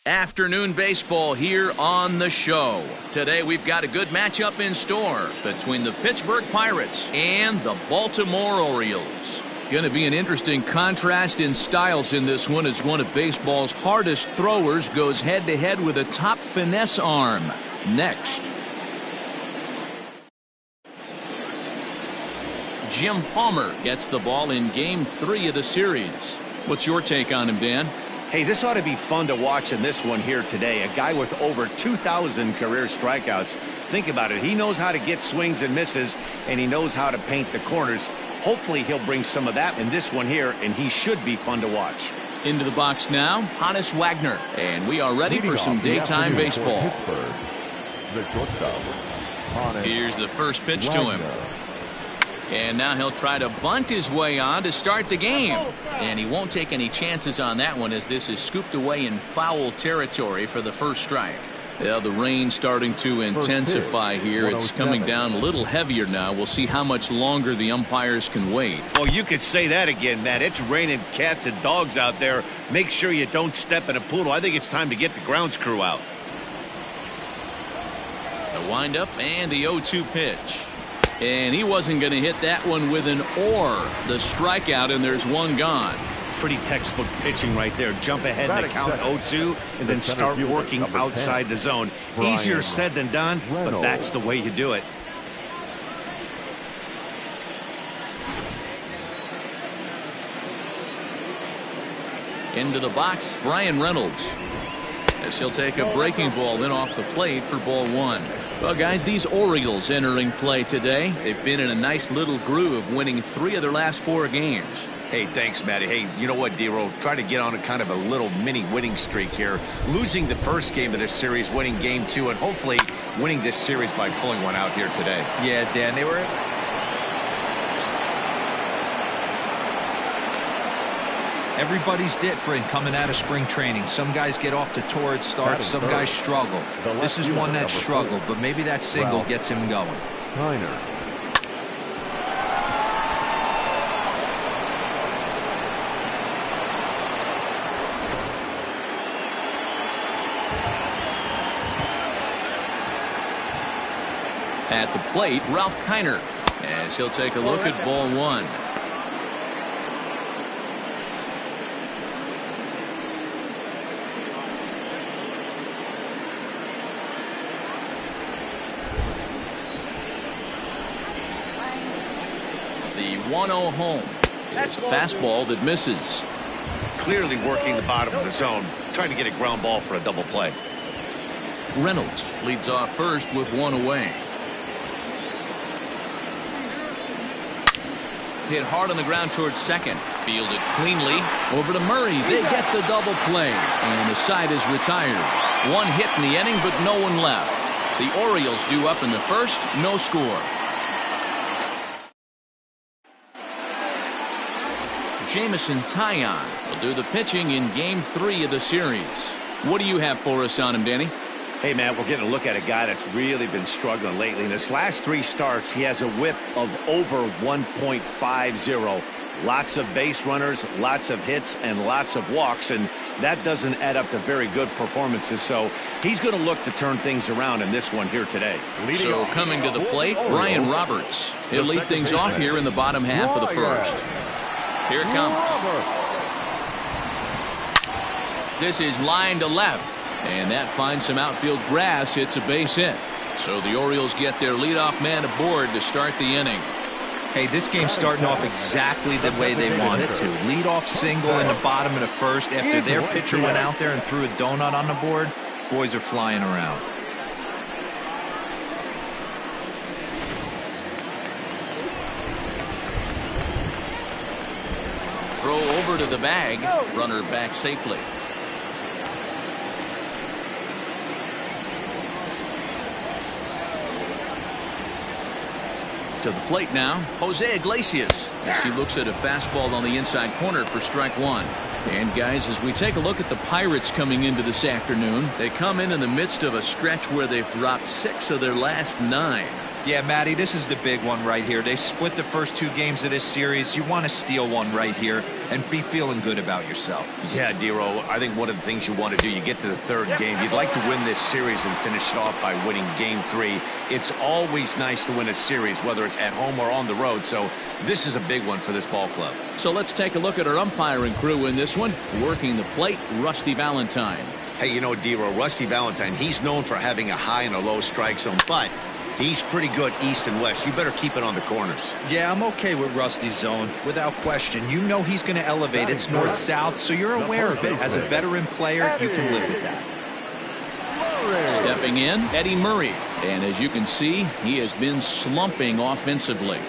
Afternoon baseball here on the show. Today we've got a good matchup in store between the Pittsburgh Pirates and the Baltimore Orioles. Going to be an interesting contrast in styles in this one as one of baseball's hardest throwers goes head-to-head with a top finesse arm. Next. Jim Palmer gets the ball in Game 3 of the series. What's your take on him, Dan? Hey, this ought to be fun to watch in this one here today. A guy with over 2,000 career strikeouts. Think about it. He knows how to get swings and misses, and he knows how to paint the corners. Hopefully he'll bring some of that in this one here, and he should be fun to watch. Into the box now, Honus Wagner. And we are ready for some daytime baseball. Here's the first pitch to him. And now he'll try to bunt his way on to start the game. And he won't take any chances on that one as this is scooped away in foul territory for the first strike. Yeah, the rain starting to intensify here. It's coming down a little heavier now. We'll see how much longer the umpires can wait. Well, you could say that again, Matt. It's raining cats and dogs out there. Make sure you don't step in a poodle. I think it's time to get the grounds crew out. The windup and the 0-2 pitch. And he wasn't going to hit that one with an or. The strikeout, and there's one gone. Pretty textbook pitching right there. Jump ahead in the count 0-2 and then start working outside the zone. Easier said than done, but that's the way you do it. Into the box, Brian Reynolds. As he'll take a breaking ball in off the plate for ball one. Well, guys, these Orioles entering play today. They've been in a nice little groove, winning 3 of their last 4 games. Hey, thanks, Matty. Hey, you know what, D-Roll? Try to get on a kind of a little mini winning streak here. Losing the first game of this series, winning game 2, and hopefully winning this series by pulling one out here today. Yeah, Dan, they were... Everybody's different coming out of spring training. Some guys get off to torrid starts, some guys struggle. This is one that struggled, but maybe that single gets him going. At the plate, Ralph Kiner, as he'll take a look at ball one. The 1-0 home. It's a fastball that misses. Clearly working the bottom of the zone, trying to get a ground ball for a double play. Reynolds leads off first with one away. Hit hard on the ground towards second. Fielded cleanly. Over to Murray. They get the double play. And the side is retired. One hit in the inning, but no one left. The Orioles due up in the first. No score. Jameson Taillon will do the pitching in Game 3 of the series. What do you have for us on him, Danny? Hey, Matt, we're getting a look at a guy that's really been struggling lately. In his last 3 starts, he has a whip of over 1.50. Lots of base runners, lots of hits, and lots of walks, and that doesn't add up to very good performances. So he's going to look to turn things around in this one here today. So coming to the plate, Brian Roberts. He'll lead things off here in the bottom half of the first. Here it comes. This is line to left. And that finds some outfield grass. It's a base hit. So the Orioles get their leadoff man aboard to start the inning. Hey, this game's starting off exactly the way they wanted to. Leadoff single in the bottom of the first after their pitcher went out there and threw a donut on the board. Boys are flying around. Throw over to the bag. Runner back safely. To the plate now, Jose Iglesias, as he looks at a fastball on the inside corner for strike one. And guys, as we take a look at the Pirates coming into this afternoon, they come in the midst of a stretch where they've dropped 6 of their last 9. Yeah, Matty, this is the big one right here. They've split the first 2 games of this series. You want to steal one right here. and be feeling good about yourself. Yeah, Dero, I think one of the things you want to do, you get to the third game, you'd like to win this series and finish it off by winning game 3. It's always nice to win a series, whether it's at home or on the road, so this is a big one for this ball club. So let's take a look at our umpiring crew in this one. Working the plate, Rusty Valentine. Hey, you know, Dero, Rusty Valentine, he's known for having a high and a low strike zone, but he's pretty good east and west. You better keep it on the corners. Yeah, I'm okay with Rusty's zone, without question. You know he's going to elevate. It's north-south, so you're aware of it. As a veteran player, you can live with that. Stepping in, Eddie Murray. And as you can see, he has been slumping offensively.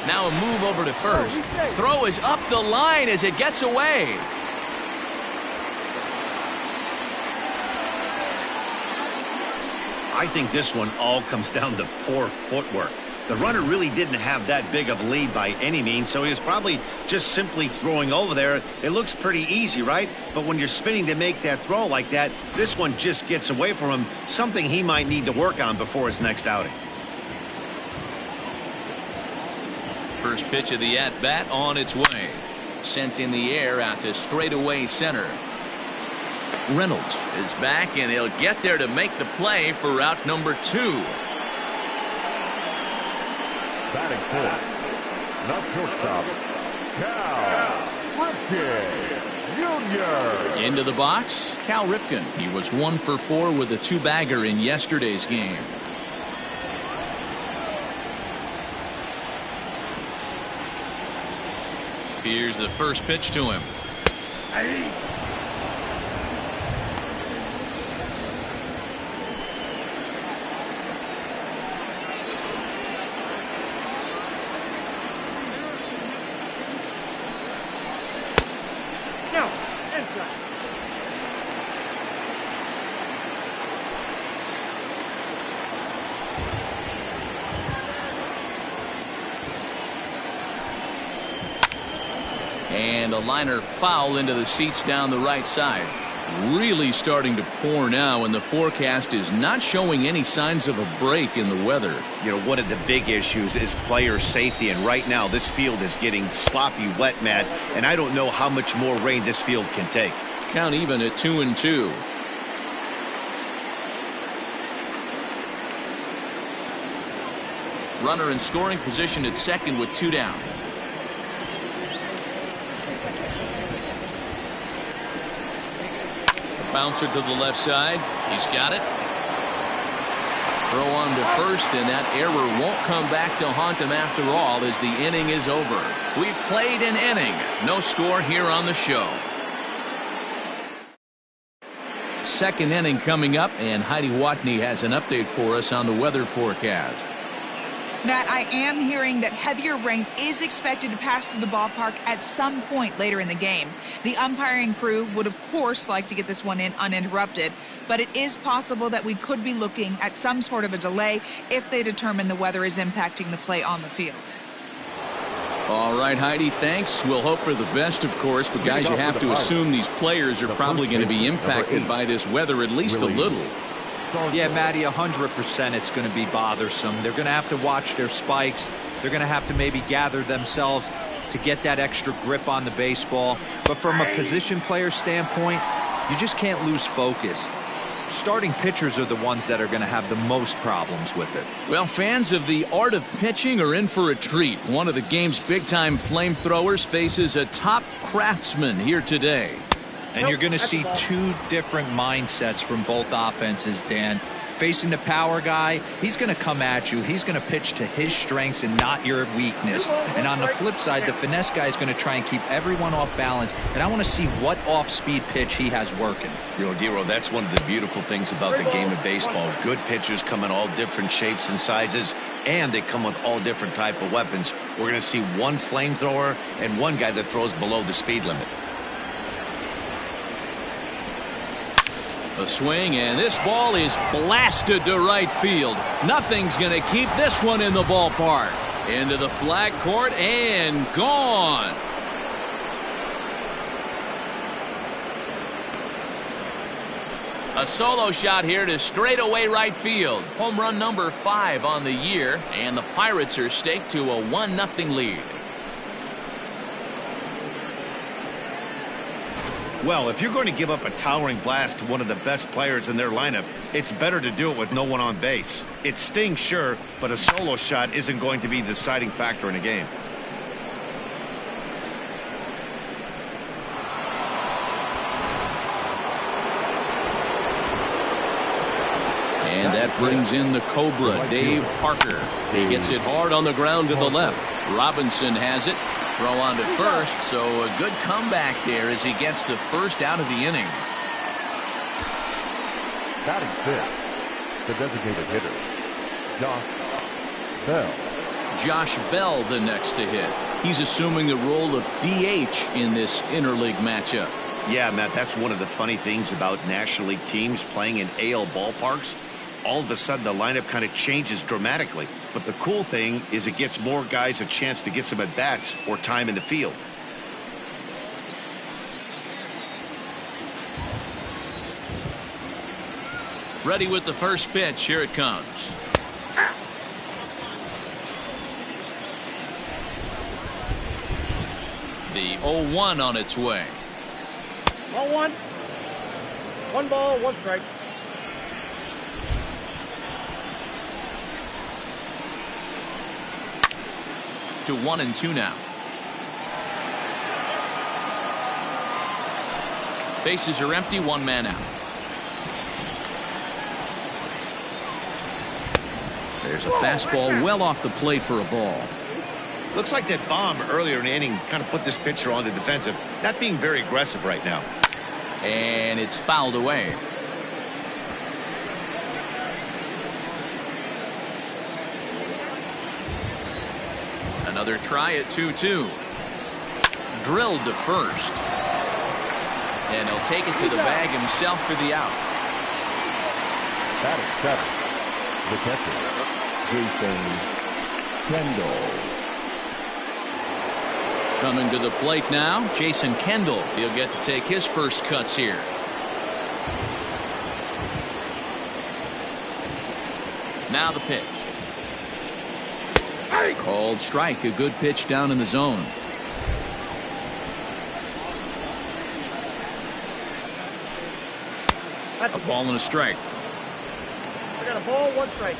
Now a move over to first. Throw is up the line as it gets away. I think this one all comes down to poor footwork. The runner really didn't have that big of a lead by any means, so he was probably just simply throwing over there. It looks pretty easy, right? But when you're spinning to make that throw like that, this one just gets away from him, something he might need to work on before his next outing. First pitch of the at-bat on its way. Sent in the air out to straightaway center. Reynolds is back, and he'll get there to make the play for route number 2. Batting fourth, the shortstop, Cal Ripken Jr. Into the box, Cal Ripken. He was 1 for 4 with a 2-bagger in yesterday's game. Here's the first pitch to him. And a liner foul into the seats down the right side. Really starting to pour now, and the forecast is not showing any signs of a break in the weather. You know, one of the big issues is player safety, and right now this field is getting sloppy wet, Matt, and I don't know how much more rain this field can take. Count even at 2-2. Runner in scoring position at second with 2 down. Bouncer to the left side. He's got it. Throw on to first, and that error won't come back to haunt him after all as the inning is over. We've played an inning. No score here on the show. Second inning coming up, and Heidi Watney has an update for us on the weather forecast. Matt, I am hearing that heavier rain is expected to pass through the ballpark at some point later in the game. The umpiring crew would, of course, like to get this one in uninterrupted, but it is possible that we could be looking at some sort of a delay if they determine the weather is impacting the play on the field. All right, Heidi, thanks. We'll hope for the best, of course, but guys, you have to assume these players are probably going to be impacted by this weather at least a little. Yeah, Matty, 100% it's going to be bothersome. They're going to have to watch their spikes. They're going to have to maybe gather themselves to get that extra grip on the baseball. But from a position player standpoint, you just can't lose focus. Starting pitchers are the ones that are going to have the most problems with it. Well, fans of the art of pitching are in for a treat. One of the game's big-time flamethrowers faces a top craftsman here today. And you're going to see 2 different mindsets from both offenses, Dan. Facing the power guy, he's going to come at you. He's going to pitch to his strengths and not your weakness. And on the flip side, the finesse guy is going to try and keep everyone off balance. And I want to see what off-speed pitch he has working. You know, Dero, that's one of the beautiful things about the game of baseball. Good pitchers come in all different shapes and sizes, and they come with all different type of weapons. We're going to see one flamethrower and one guy that throws below the speed limit. A swing, and this ball is blasted to right field. Nothing's going to keep this one in the ballpark. Into the flag court and gone. A solo shot here to straightaway right field. Home run number 5 on the year, and the Pirates are staked to a 1-0 lead. Well, if you're going to give up a towering blast to one of the best players in their lineup, it's better to do it with no one on base. It stings, sure, but a solo shot isn't going to be the deciding factor in a game. And that brings in the Cobra, Dave Parker. He gets it hard on the ground to the left. Robinson has it. Throw on to first, so a good comeback there as he gets the first out of the inning. Batting fifth, the designated hitter, Josh Bell. Josh Bell the next to hit. He's assuming the role of DH in this interleague matchup. Yeah, Matt, that's one of the funny things about National League teams playing in AL ballparks. All of a sudden, the lineup kind of changes dramatically. But the cool thing is it gets more guys a chance to get some at-bats or time in the field. Ready with the first pitch. Here it comes. The 0-1 on its way. 0-1. 1 ball, 1 strike. To 1-2 now. Bases are empty, 1 man out. There's a fastball well off the plate for a ball. Looks like that bomb earlier in the inning kind of put this pitcher on the defensive, not being very aggressive right now. And it's fouled away. Another try at 2-2. Drilled to first. And he'll take it to the bag himself for the out. Batting seventh, the catcher, Jason Kendall. Coming to the plate now, Jason Kendall. He'll get to take his first cuts here. Now the pitch. Called strike. A good pitch down in the zone. That's A ball and a strike. I got a ball, 1 strike.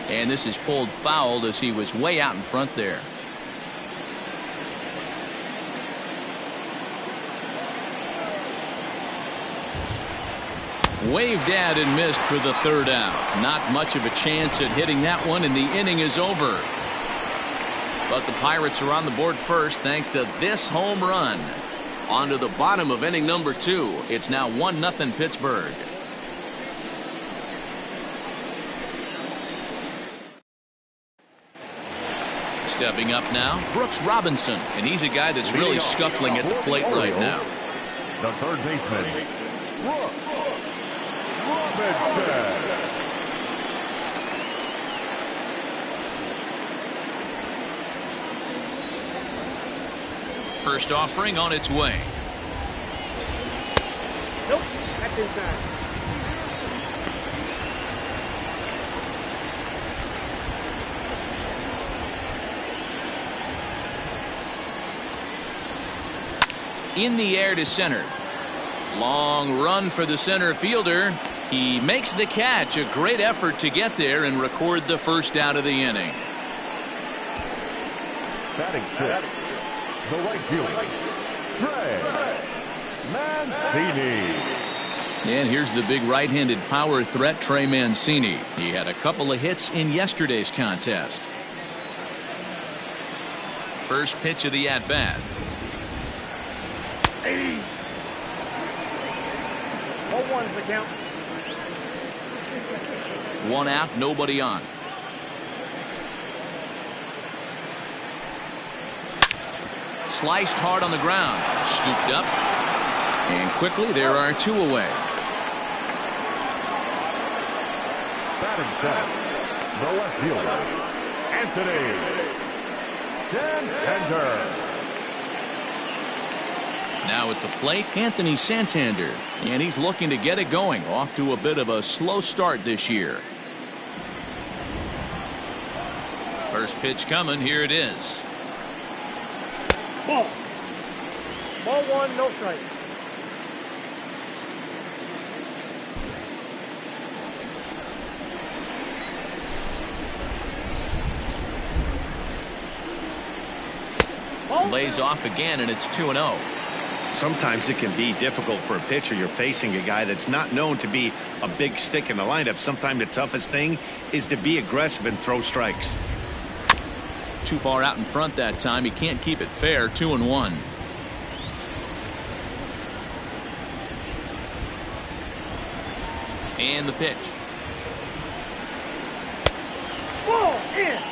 And this is pulled fouled as he was way out in front there. Waved at and missed for the third out. Not much of a chance at hitting that one, and the inning is over. But the Pirates are on the board first thanks to this home run. On to the bottom of inning number 2. It's now 1-0 Pittsburgh. Stepping up now, Brooks Robinson, and he's a guy that's really scuffling at the plate right now. The third baseman, Brooks Robinson. First offering on its way. Nope, that's inside. In the air to center. Long run for the center fielder. He makes the catch. A great effort to get there and record the first out of the inning. Batting sixth, the right fielder, Trey Mancini. And here's the big right-handed power threat, Trey Mancini. He had a couple of hits in yesterday's contest. First pitch of the at-bat. 0-1 is the count. 1 out, nobody on. Sliced hard on the ground. Scooped up. And quickly there are 2 away. Batting seventh, the left fielder, Anthony Santander. Now at the plate, Anthony Santander, and he's looking to get it going. Off to a bit of a slow start this year. First pitch coming. Here it is. Ball. Ball one, no strike. Lays off again, and it's 2-0. Sometimes it can be difficult for a pitcher. You're facing a guy that's not known to be a big stick in the lineup. Sometimes the toughest thing is to be aggressive and throw strikes. Too far out in front that time. He can't keep it fair. 2-1. And the pitch. Ball in.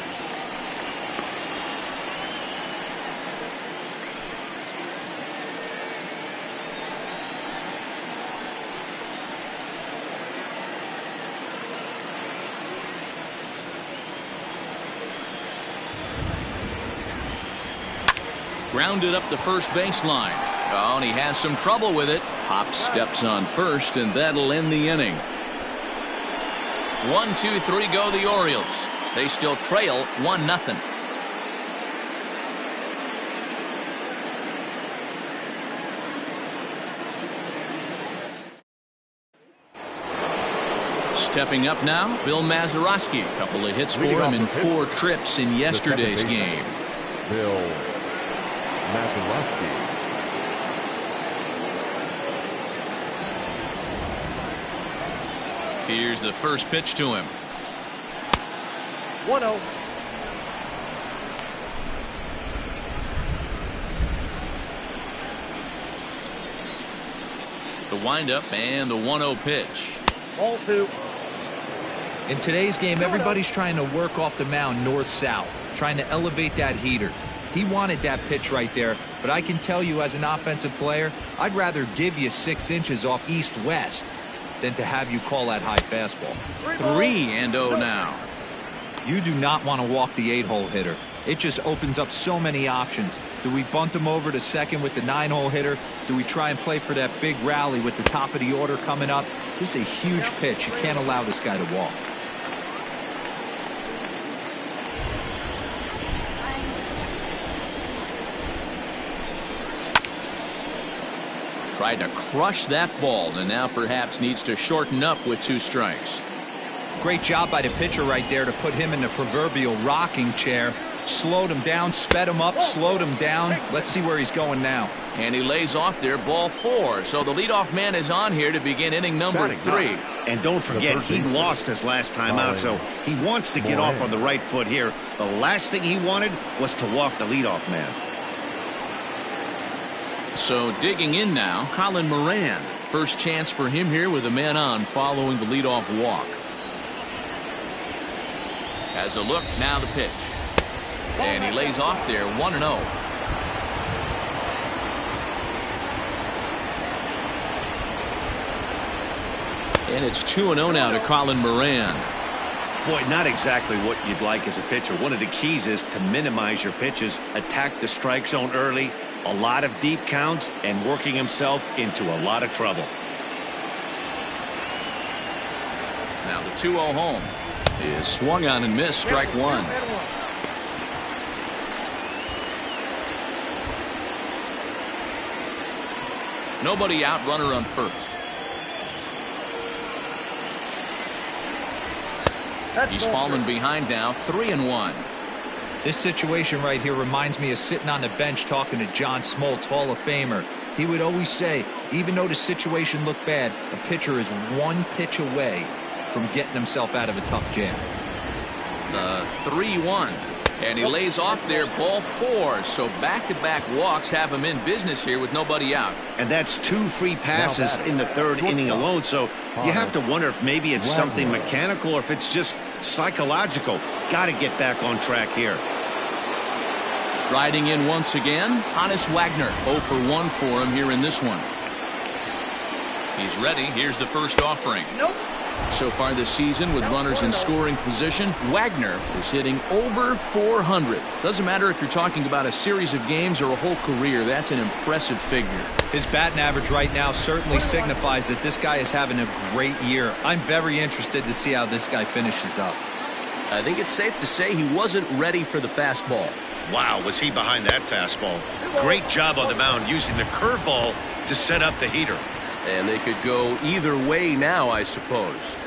Grounded up the first baseline. Oh, and he has some trouble with it. Hop steps on first, and that'll end the inning. 1, 2, 3 go the Orioles. They still trail 1-0. Stepping up now, Bill Mazeroski. A couple of hits for him in 4 trips in yesterday's game. Bill Mazeroski. Here's the first pitch to him. 1-0. The windup and the 1-0 pitch. Ball 2. In today's game, everybody's trying to work off the mound north-south, trying to elevate that heater. He wanted that pitch right there, but I can tell you as an offensive player, I'd rather give you 6 inches off east-west than to have you call that high fastball. 3-0 now. You do not want to walk the 8-hole hitter. It just opens up so many options. Do we bunt him over to second with the 9-hole hitter? Do we try and play for that big rally with the top of the order coming up? This is a huge pitch. You can't allow this guy to walk. Tried to crush that ball, and now perhaps needs to shorten up with 2 strikes. Great job by the pitcher right there to put him in the proverbial rocking chair. Slowed him down, sped him up, slowed him down. Let's see where he's going now. And he lays off there, ball 4. So the leadoff man is on here to begin inning number 3. And don't forget, he lost his last time out, so he wants to get off on the right foot here. The last thing he wanted was to walk the leadoff man. So digging in now, Colin Moran. First chance for him here with a man on following the leadoff walk. Has a look, now the pitch. And he lays off there, 1-0. And it's 2-0 now to Colin Moran. Boy, not exactly what you'd like as a pitcher. One of the keys is to minimize your pitches, attack the strike zone early, a lot of deep counts, and working himself into a lot of trouble. Now the 2-0 home is swung on and missed, strike 1. Nobody out, runner on first. He's fallen behind now, 3-1. This situation right here reminds me of sitting on the bench talking to John Smoltz, Hall of Famer. He would always say, even though the situation looked bad, a pitcher is 1 pitch away from getting himself out of a tough jam. The 3-1. And he lays off there, ball 4. So back-to-back walks have him in business here with nobody out. And that's 2 free passes in the 3rd inning alone. So you have to wonder if maybe it's something mechanical or if it's just psychological. Got to get back on track here. Striding in once again, Hannes Wagner. 0 for 1 for him here in this one. He's ready. Here's the first offering. Nope. So far this season, with runners in scoring position, Wagner is hitting over 400. Doesn't matter if you're talking about a series of games or a whole career. That's an impressive figure. His batting average right now certainly signifies that this guy is having a great year. I'm very interested to see how this guy finishes up. I think it's safe to say he wasn't ready for the fastball. Wow, was he behind that fastball. Great job on the mound using the curveball to set up the heater. And they could go either way now, I suppose.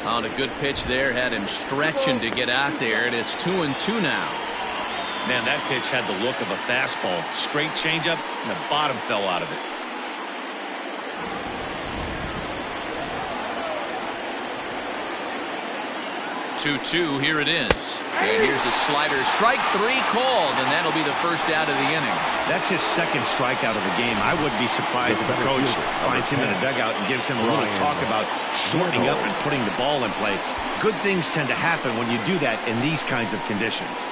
On a good pitch there, had him stretching to get out there, and it's 2-2 now. Man, that pitch had the look of a fastball. Straight changeup, and the bottom fell out of it. Here it is. And here's a slider. Strike 3 called, and that'll be the first out of the inning. That's his second strikeout of the game. I wouldn't be surprised if the coach finds him in the dugout and gives him a little talk about shortening up and putting the ball in play. Good things tend to happen when you do that in these kinds of conditions.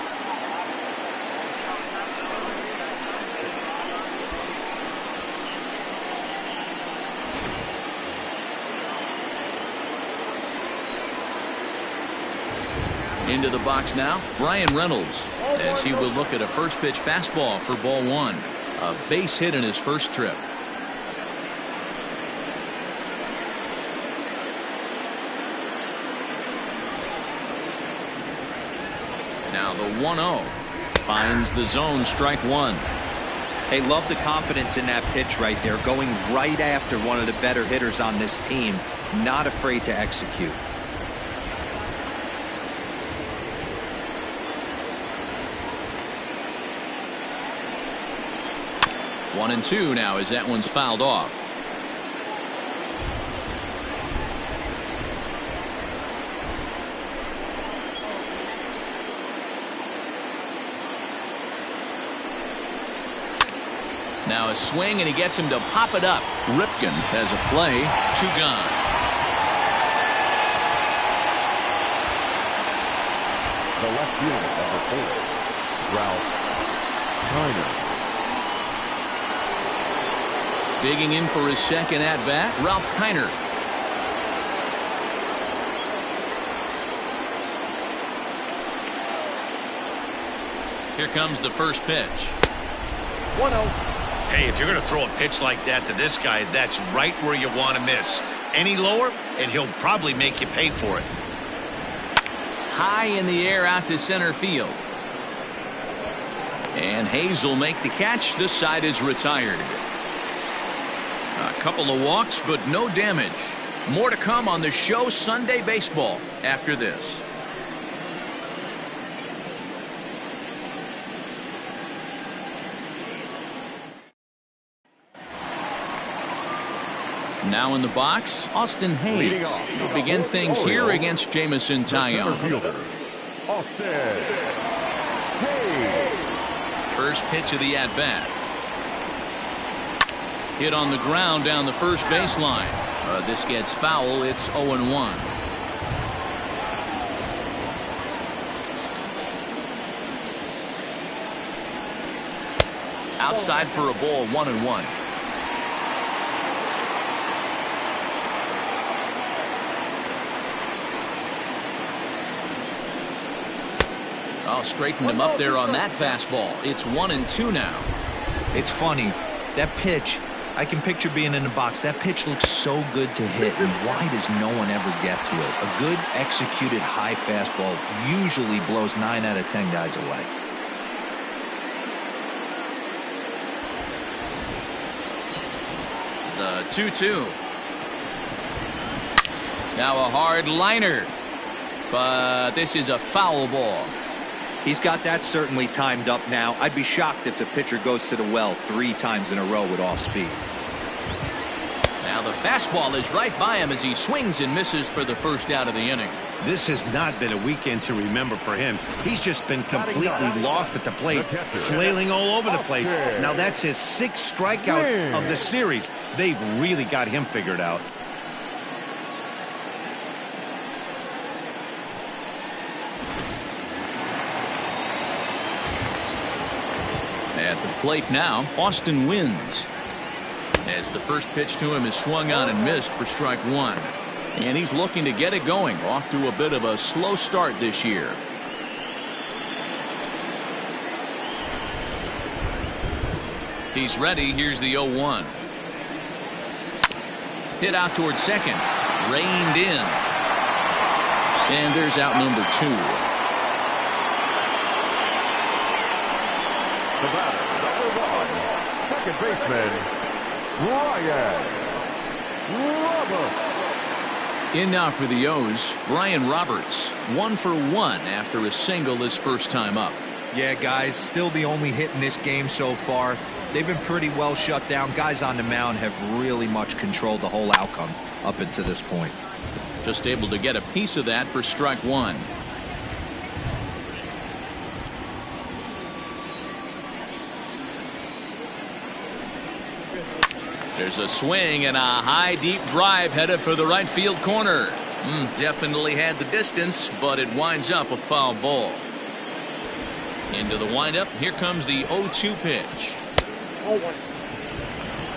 Into the box now, Brian Reynolds, as he will look at a first pitch fastball for ball 1. A base hit in his first trip. Now the 1-0 finds the zone, strike 1. Hey, love the confidence in that pitch right there, going right after one of the better hitters on this team, not afraid to execute. 1-2 now as that one's fouled off. Now a swing, and he gets him to pop it up. Ripken has a play. 2 gone. The left fielder, number 4, Ralph Kiner. Digging in for his second at-bat, Ralph Kiner. Here comes the first pitch. 1-0. Hey, if you're going to throw a pitch like that to this guy, that's right where you want to miss. Any lower, and he'll probably make you pay for it. High in the air out to center field. And Hayes will make the catch. This side is retired. A couple of walks, but no damage. More to come on the show Sunday Baseball after this. Now in the box, Austin Hayes. He'll begin things here against Jamison Tyone. First pitch of the at-bat. Hit on the ground down the first baseline. This gets foul. It's 0-1. Outside for a ball, 1-1. Oh, straightened him up there on that fastball. It's 1-2 now. It's funny, that pitch, I can picture being in the box. That pitch looks so good to hit, and why does no one ever get to it? A good executed high fastball usually blows 9 out of 10 guys away. The 2-2. Now a hard liner, but this is a foul ball. He's got that certainly timed up now. I'd be shocked if the pitcher goes to the well 3 times in a row with off speed. Now the fastball is right by him as he swings and misses for the first out of the inning. This has not been a weekend to remember for him. He's just been completely lost at the plate, flailing all over the place. Now that's his 6th strikeout of the series. They've really got him figured out. plate now, Austin Wins. As the first pitch to him is swung on and missed for strike one. And he's looking to get it going, off to a bit of a slow start this year. He's ready. Here's the 0-1. Hit out towards second. Reined in. And there's out number 2. The batter, number 1, second baseman, Brian Roberts. In now for the O's, Brian Roberts. 1 for 1 after a single his first time up. Yeah, guys, still the only hit in this game so far. They've been pretty well shut down. Guys on the mound have really much controlled the whole outcome up until this point. Just able to get a piece of that for strike one. There's a swing and a high deep drive headed for the right field corner. Definitely had the distance, but it winds up a foul ball. Into the windup. Here comes the 0-2 pitch.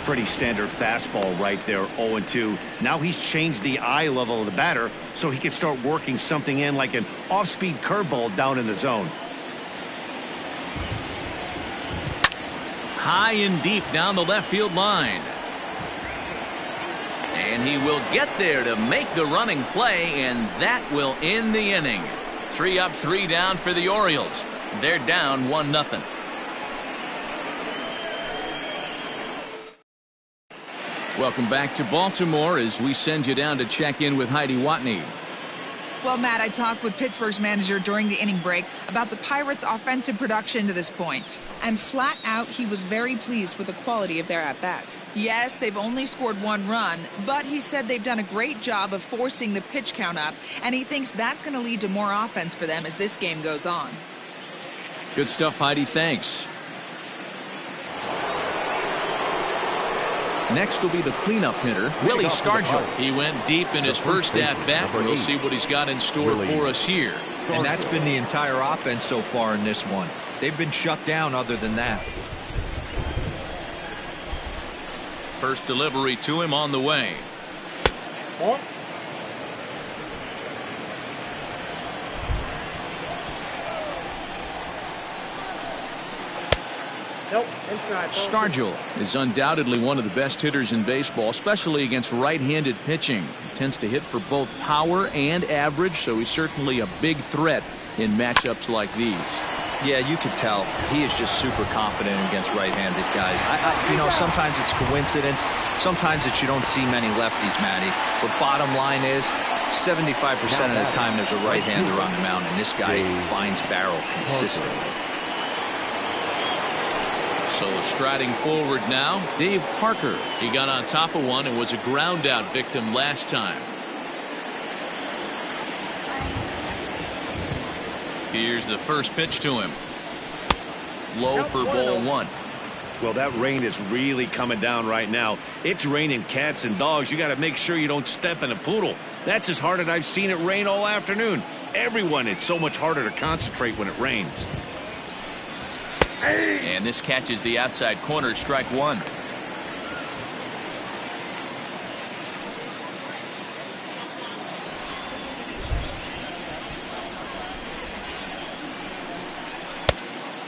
Pretty standard fastball right there, 0-2. Now he's changed the eye level of the batter so he can start working something in like an off-speed curveball down in the zone. High and deep down the left field line. And he will get there to make the running play, and that will end the inning. 3 up, 3 down for the Orioles. They're down 1-0. Welcome back to Baltimore as we send you down to check in with Heidi Watney. Well, Matt, I talked with Pittsburgh's manager during the inning break about the Pirates' offensive production to this point. And flat out, he was very pleased with the quality of their at-bats. Yes, they've only scored 1 run, but he said they've done a great job of forcing the pitch count up, and he thinks that's going to lead to more offense for them as this game goes on. Good stuff, Heidi. Thanks. Next will be the cleanup hitter, Willie Stargell. He went deep in his first at-bat. We'll see what he's got in store for us here. And that's been the entire offense so far in this one. They've been shut down other than that. First delivery to him on the way. Nope, inside. Stargell is undoubtedly one of the best hitters in baseball, especially against right-handed pitching. He tends to hit for both power and average, so he's certainly a big threat in matchups like these. Yeah, you can tell he is just super confident against right-handed guys. You know, sometimes it's coincidence. Sometimes it's you don't see many lefties, Matty. But bottom line is 75% of the time there's a right-hander on the mound, and this guy finds barrel consistently. So striding forward now, Dave Parker. He got on top of one and was a ground out victim last time. Here's the first pitch to him. Low for ball 1. Well, that rain is really coming down right now. It's raining cats and dogs. You got to make sure you don't step in a poodle. That's as hard as I've seen it rain all afternoon. Everyone, it's so much harder to concentrate when it rains. And this catches the outside corner, strike 1.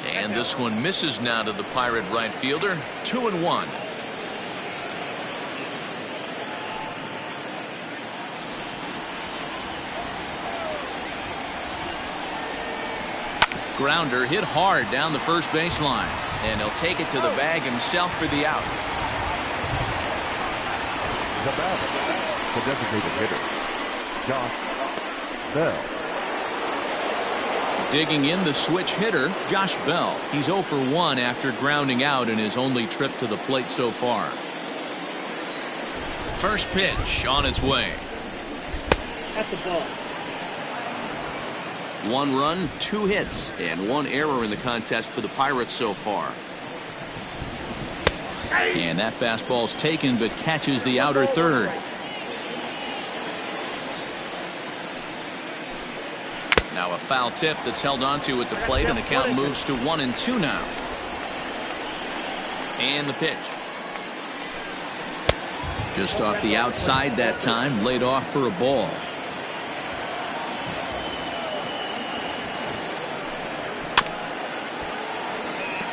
And this one misses now to the Pirate right fielder. 2-1. Grounder hit hard down the first baseline, and he'll take it to the bag himself for the out. The batter, the designated hitter, Josh Bell. Digging in the switch hitter, Josh Bell. He's 0 for 1 after grounding out in his only trip to the plate so far. First pitch on its way. At the ball. 1 run, 2 hits, and 1 error in the contest for the Pirates so far. And that fastball's taken, but catches the outer third. Now a foul tip that's held onto at the plate, and the count moves to 1-2 now. And the pitch. Just off the outside that time, laid off for a ball.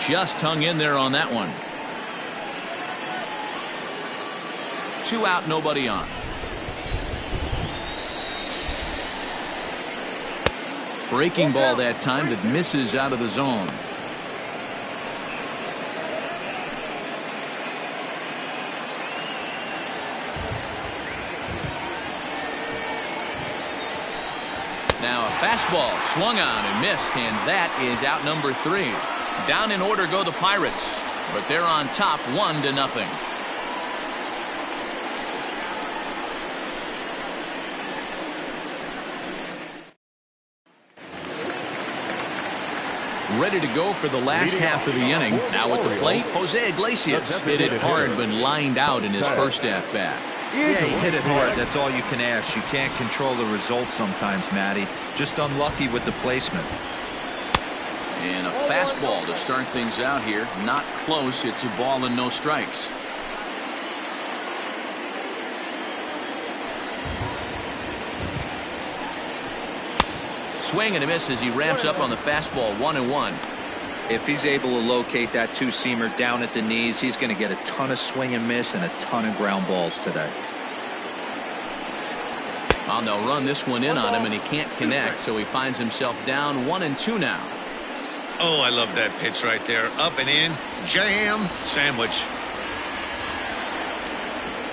Just hung in there on that one. 2 out, nobody on. Breaking ball that time that misses out of the zone. Now a fastball swung on and missed, and that is out number 3. Down in order go the Pirates, but they're on top 1-0. Ready to go for the last half of the inning. Now at the plate, Jose Iglesias hit it hard, but lined out in his first at-bat. Yeah, he hit it hard. That's all you can ask. You can't control the result sometimes, Matty. Just unlucky with the placement. And a fastball to start things out here. Not close. It's a ball and no strikes. Swing and a miss as he ramps up on the fastball. 1-1. If he's able to locate that two-seamer down at the knees, he's going to get a ton of swing and miss and a ton of ground balls today. Well, they'll run this one in on him, and he can't connect, so he finds himself down 1-2 now. Oh, I love that pitch right there. Up and in. Jam. Sandwich.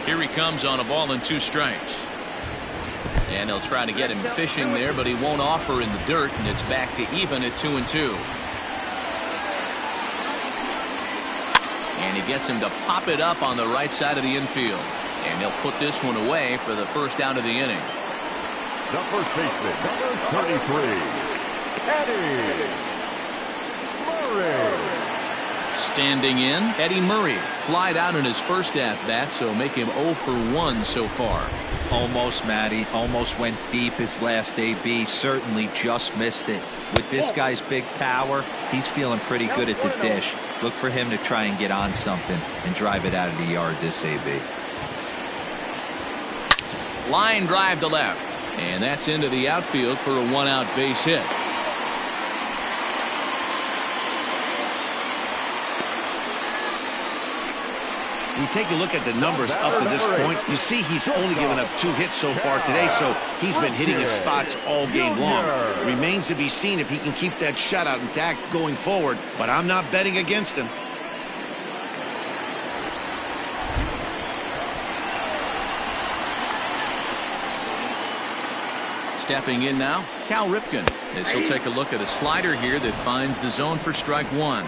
Here he comes on a ball and 2 strikes. And they'll try to get him fishing there, but he won't offer in the dirt, and it's back to even at 2-2. And he gets him to pop it up on the right side of the infield. And he'll put this one away for the first out of the inning. The first baseman, number 33, Eddie Murray. Standing in, Eddie Murray flied out in his first at-bat, so make him 0 for 1 so far. Almost, Matty. Almost went deep his last AB. Certainly just missed it. With this guy's big power, he's feeling pretty good at the dish. Look for him to try and get on something and drive it out of the yard this AB. Line drive to left. And that's into the outfield for a 1-out base hit. You take a look at the numbers up to this point, you see he's only given up 2 hits so far today, so he's been hitting his spots all game long. Remains to be seen if he can keep that shutout intact going forward, but I'm not betting against him. Stepping in now, Cal Ripken. As he'll take a look at a slider here that finds the zone for strike 1.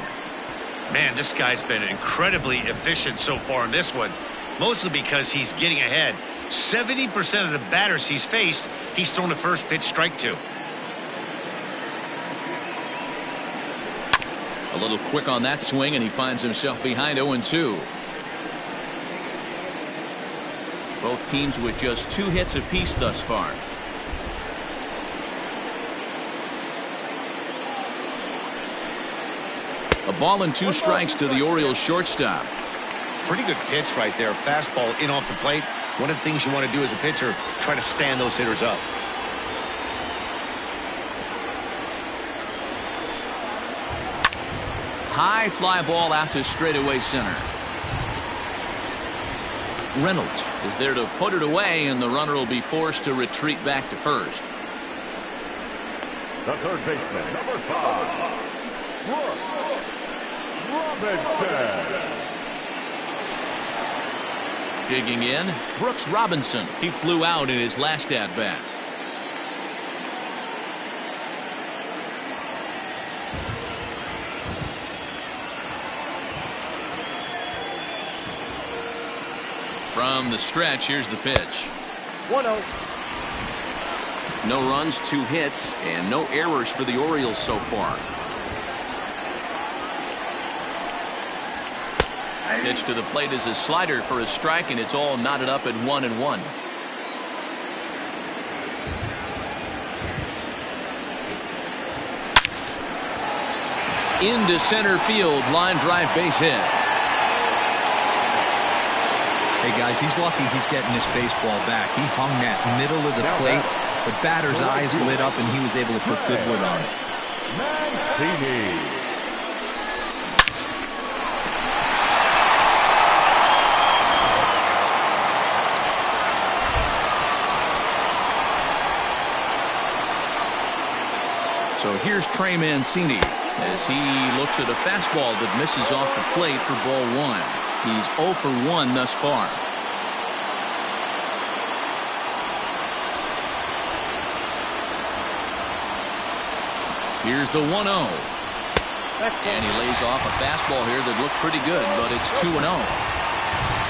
Man, this guy's been incredibly efficient so far in this one, mostly because he's getting ahead. 70% of the batters he's faced, he's thrown the first pitch strike to. A little quick on that swing, and he finds himself behind 0-2. Both teams with just 2 hits apiece thus far. A ball and 2 strikes to the Orioles shortstop. Pretty good pitch right there. Fastball in off the plate. One of the things you want to do as a pitcher, try to stand those hitters up. High fly ball out to straightaway center. Reynolds is there to put it away, and the runner will be forced to retreat back to first. The third baseman, number 5, Robinson. Digging in, Brooks Robinson. He flew out in his last at-bat. From the stretch, here's the pitch. 1-0. No runs, 2 hits, and no errors for the Orioles so far. Pitch to the plate is a slider for a strike, and it's all knotted up at 1-1. Into center field, line drive base hit. Hey, guys, he's lucky he's getting this baseball back. He hung that middle of the plate. The batter's eyes lit up, and he was able to put good wood on it. Mancini. So here's Trey Mancini as he looks at a fastball that misses off the plate for ball one. He's 0 for 1 thus far. Here's the 1-0. And he lays off a fastball here that looked pretty good, but it's 2-0.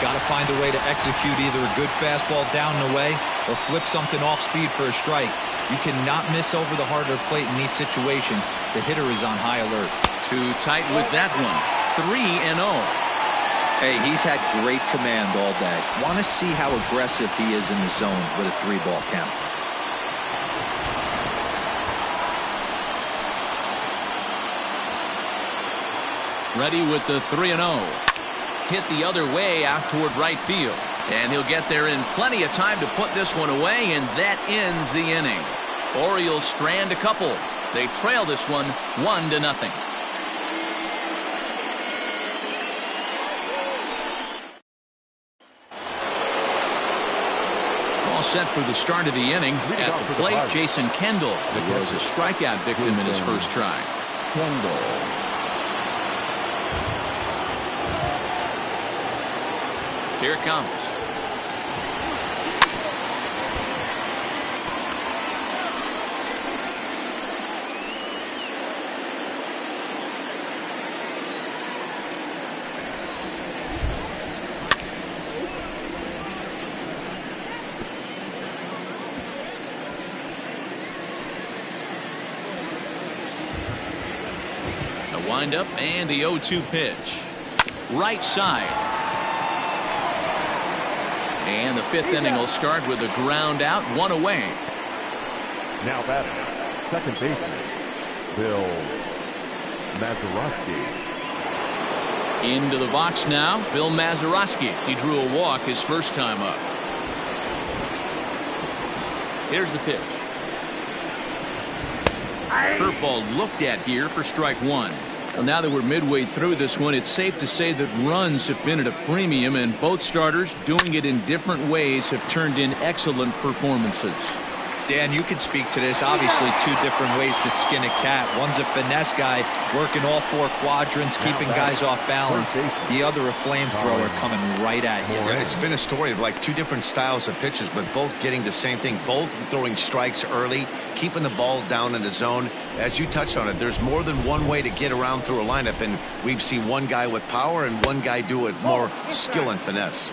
Got to find a way to execute either a good fastball down and away or flip something off speed for a strike. You cannot miss over the harder plate in these situations. The hitter is on high alert. Too tight with that one. 3-0. Hey, he's had great command all day. Want to see how aggressive he is in the zone with a 3-ball count. Ready with the 3-0. Hit the other way out toward right field. And he'll get there in plenty of time to put this one away, and that ends the inning. Orioles strand a couple. They trail this one 1-0. All set for the start of the inning. At the plate, Jason Kendall, who was a strikeout victim in his first try. Here it comes. The windup and the 0-2 pitch. Right side. And the fifth inning will start with a ground out, 1 away. Now batting, second baseman, Bill Mazeroski. Into the box now, Bill Mazeroski. He drew a walk his first time up. Here's the pitch. Curveball looked at here for strike one. Well, now that we're midway through this one, it's safe to say that runs have been at a premium, and both starters, doing it in different ways, have turned in excellent performances. Dan, you can speak to this. Obviously, two different ways to skin a cat. One's a finesse guy working all four quadrants, keeping guys off balance. The other, a flamethrower coming right at you. Yeah, it's been a story of like two different styles of pitches, but both getting the same thing. Both throwing strikes early, keeping the ball down in the zone. As you touched on it, there's more than one way to get around through a lineup, and we've seen one guy with power and one guy do it with more skill and finesse.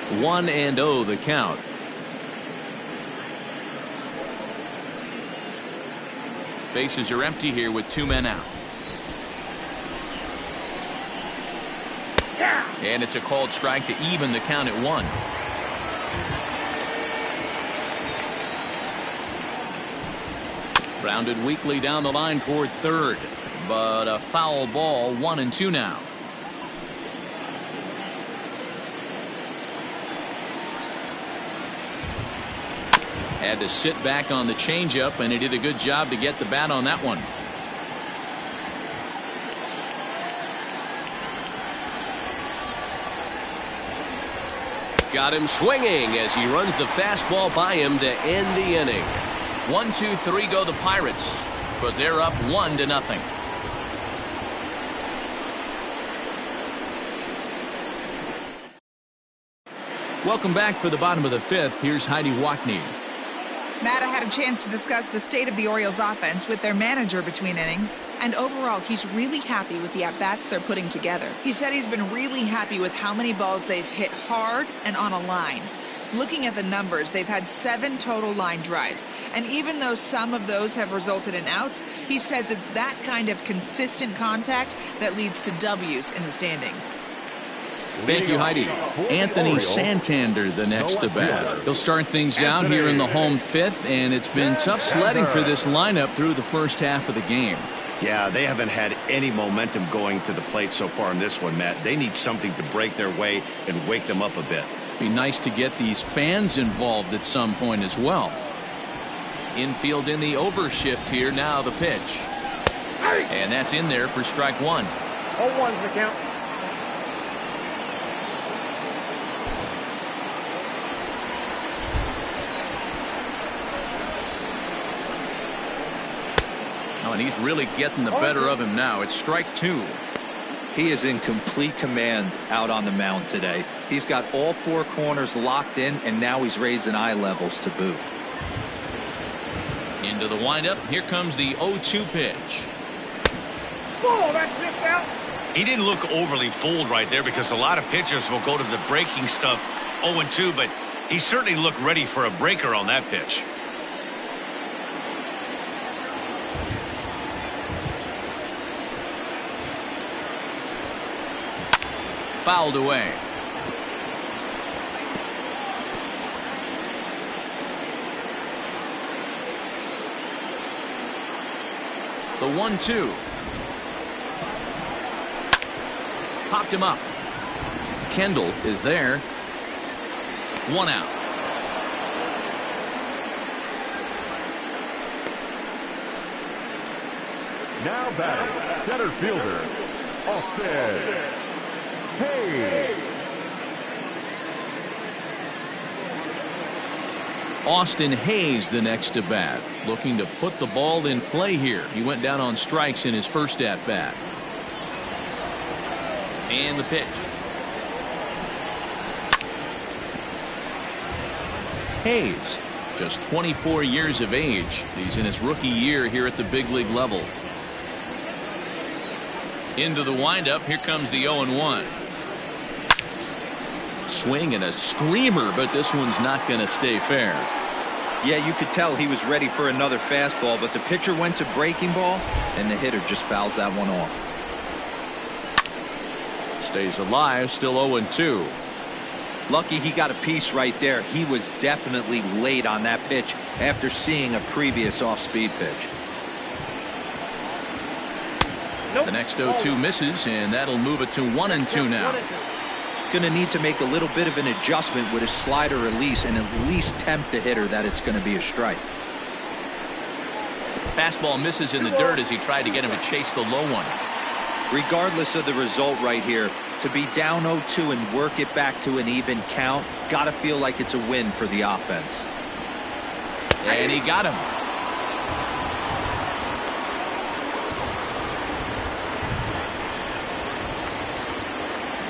1-0 the count. Bases are empty here with two men out. And it's a called strike to even the count at 1. Grounded weakly down the line toward third, but a foul ball, 1-2 now. Had to sit back on the changeup, and he did a good job to get the bat on that one. Got him swinging as he runs the fastball by him to end the inning. 1-2-3 go the Pirates, but they're up 1-0. Welcome back for the bottom of the fifth. Here's Heidi Watney. Matt, I had a chance to discuss the state of the Orioles offense with their manager between innings, and overall he's really happy with the at-bats they're putting together. He said he's been really happy with how many balls they've hit hard and on a line. Looking at the numbers, they've had 7 total line drives, and even though some of those have resulted in outs, he says it's that kind of consistent contact that leads to W's in the standings. Thank you, Heidi. Anthony Santander, the next to bat. He'll start things out here in the home fifth, and it's been tough sledding for this lineup through the first half of the game. Yeah, they haven't had any momentum going to the plate so far in this one, Matt. They need something to break their way and wake them up a bit. Be nice to get these fans involved at some point as well. Infield in the overshift here. Now the pitch. And that's in there for strike one. 0-1's the count. Oh, and he's really getting the better of him now. It's strike two. He is in complete command out on the mound today. He's got all four corners locked in, and now he's raising eye levels to boot. Into the windup. Here comes the 0-2 pitch. Oh, that's missed out. He didn't look overly fooled right there because a lot of pitchers will go to the breaking stuff 0-2, but he certainly looked ready for a breaker on that pitch. Fouled away. The 1-2. Popped him up. Kendall is there. One out. Now batting, center fielder, Austin Hayes. Austin Hayes the next to bat, looking to put the ball in play here. He went down on strikes in his first at bat. And the pitch. Hayes, just 24 years of age. He's in his rookie year here at the big league level. Into the windup. Here comes the 0-1. Swing and a screamer, but this one's not going to stay fair. Yeah, you could tell he was ready for another fastball, but the pitcher went to breaking ball, and the hitter just fouls that one off. Stays alive, still 0-2. Lucky he got a piece right there. He was definitely late on that pitch after seeing a previous off-speed pitch. The next 0-2 misses, and that'll move it to 1-2 now. Going to need to make a little bit of an adjustment with his slider release and at least tempt the hitter that it's going to be a strike. Fastball misses in the dirt as he tried to get him to chase the low one. Regardless of the result right here, to be down 0-2 and work it back to an even count, got to feel like it's a win for the offense. And he got him.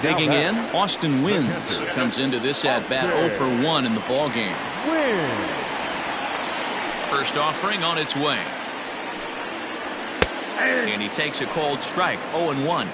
Digging in, Austin Wynns comes into this at bat 0 for 1 in the ball game. First offering on its way. And he takes a cold strike, 0-1.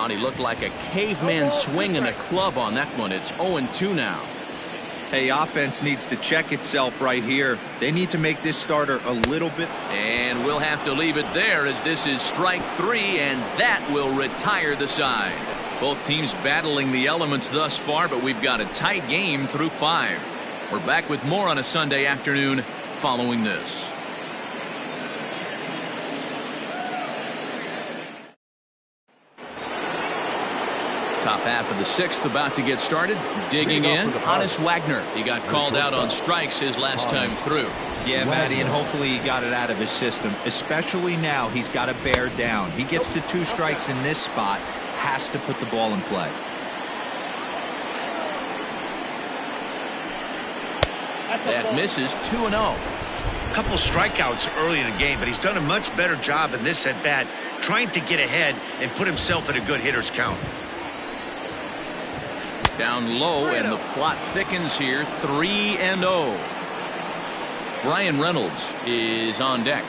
He looked like a caveman swinging a club on that one. It's 0-2 now. Hey, offense needs to check itself right here. They need to make this starter a little bit. And we'll have to leave it there as this is strike 3, and that will retire the side. Both teams battling the elements thus far, but we've got a tight game through 5. We're back with more on a Sunday afternoon following this. Top half of the 6th about to get started. Digging in, Hannes Wagner. He got called out on strikes his last time through. Yeah, Matty, and hopefully he got it out of his system. Especially now, he's got to bear down. He gets the 2 strikes in this spot, has to put the ball in play. That misses 2-0. A couple strikeouts early in the game, but he's done a much better job in this at bat, trying to get ahead and put himself in a good hitter's count. Down low, and the plot thickens here. 3-0. Brian Reynolds is on deck.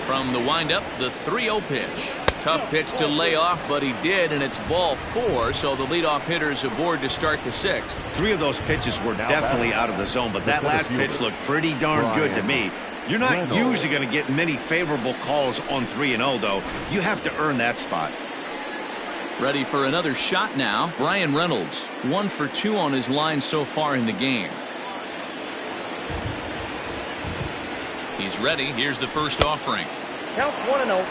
From the windup, the 3-0 pitch. Tough pitch to lay off, but he did, and it's ball 4, so the leadoff hitter's aboard to start the 6th. 3 of those pitches were definitely out of the zone, but that last pitch looked pretty darn good to me. You're not usually going to get many favorable calls on 3-0, though. You have to earn that spot. Ready for another shot now. Brian Reynolds, 1 for 2 on his line so far in the game. He's ready. Here's the first offering. Count 1-0.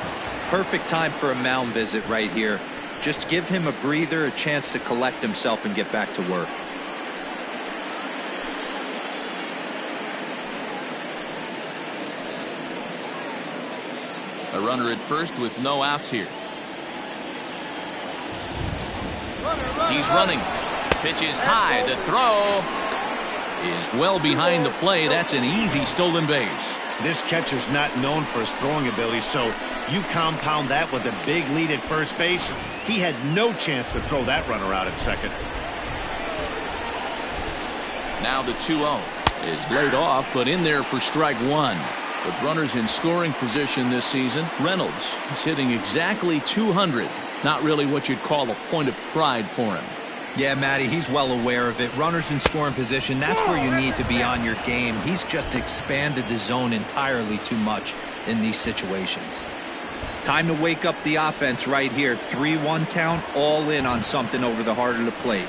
Perfect time for a mound visit right here. Just give him a breather, a chance to collect himself and get back to work. A runner at first with no outs here. He's running. Pitch is high. The throw is well behind the play. That's an easy stolen base. This catcher's not known for his throwing ability, so you compound that with a big lead at first base. He had no chance to throw that runner out at second. Now the 2-0 is laid off, but in there for strike 1. With runners in scoring position this season, Reynolds is hitting exactly 200. Not really what you'd call a point of pride for him. Yeah, Matty, he's well aware of it. Runners in scoring position, that's where you need to be on your game. He's just expanded the zone entirely too much in these situations. Time to wake up the offense right here. 3-1 count, all in on something over the heart of the plate.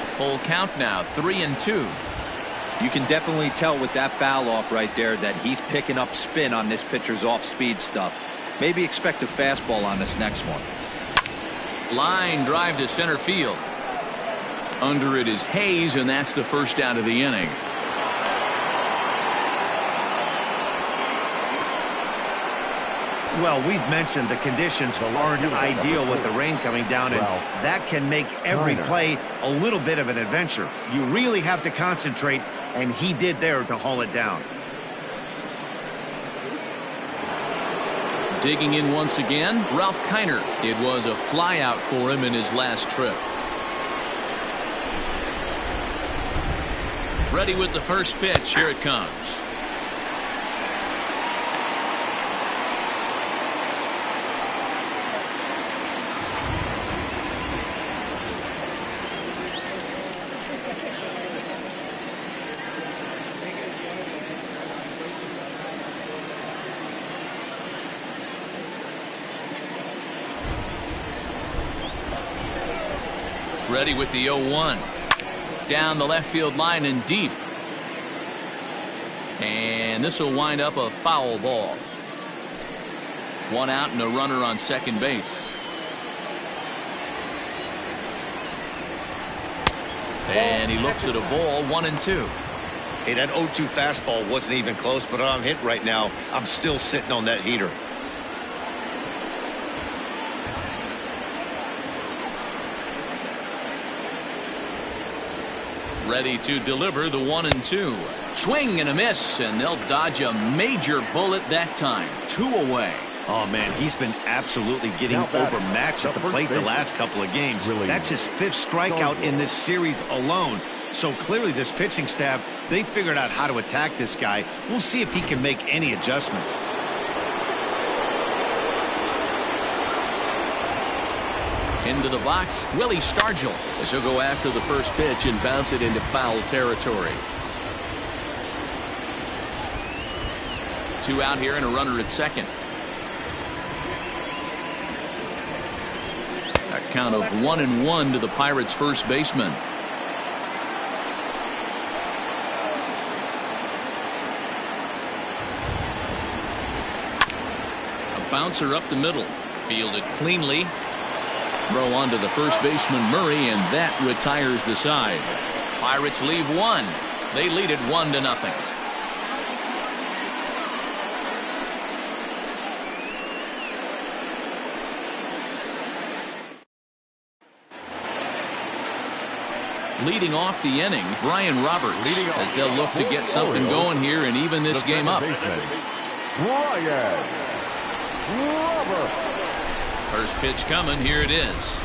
Full count now, 3-2. You can definitely tell with that foul off right there that he's picking up spin on this pitcher's off-speed stuff. Maybe expect a fastball on this next one. Line drive to center field. Under it is Hayes, and that's the first out of the inning. Well, we've mentioned the conditions aren't ideal with the rain coming down, and that can make every play a little bit of an adventure. You really have to concentrate, and he did there to haul it down. Digging in once again, Ralph Kiner. It was a flyout for him in his last trip. Ready with the first pitch. Here it comes. Ready with the 0-1. Down the left field line and deep. And this will wind up a foul ball. 1 out and a runner on second base. And he looks at a ball, 1-2. Hey, that 0-2 fastball wasn't even close, but I'm hit right now. I'm still sitting on that heater. Ready to deliver the 1-2. Swing and a miss, and they'll dodge a major bullet that time. 2 away. Oh, man, he's been absolutely getting overmatched at the plate the last couple of games. That's his 5th strikeout in this series alone. So clearly this pitching staff, they figured out how to attack this guy. We'll see if he can make any adjustments. Into the box, Willie Stargell, as he'll go after the first pitch and bounce it into foul territory. 2 out here and a runner at second. A count of 1-1 to the Pirates' first baseman. A bouncer up the middle, fielded cleanly. Throw on to the first baseman Murray, and that retires the side. Pirates leave 1. They lead it 1-0. Leading off the inning, Brian Roberts, as they'll look to get something going here and even this game up. Brian Roberts. First pitch coming. Here it is.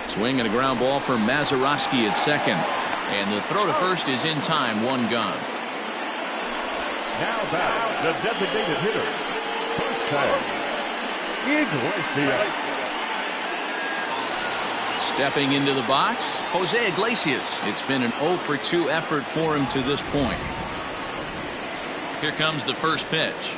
Swing and a ground ball for Mazeroski at second. And the throw to first is in time. 1 gone. Now back, the designated hitter, first Iglesias. Stepping into the box, Jose Iglesias. It's been an 0 for 2 effort for him to this point. Here comes the first pitch.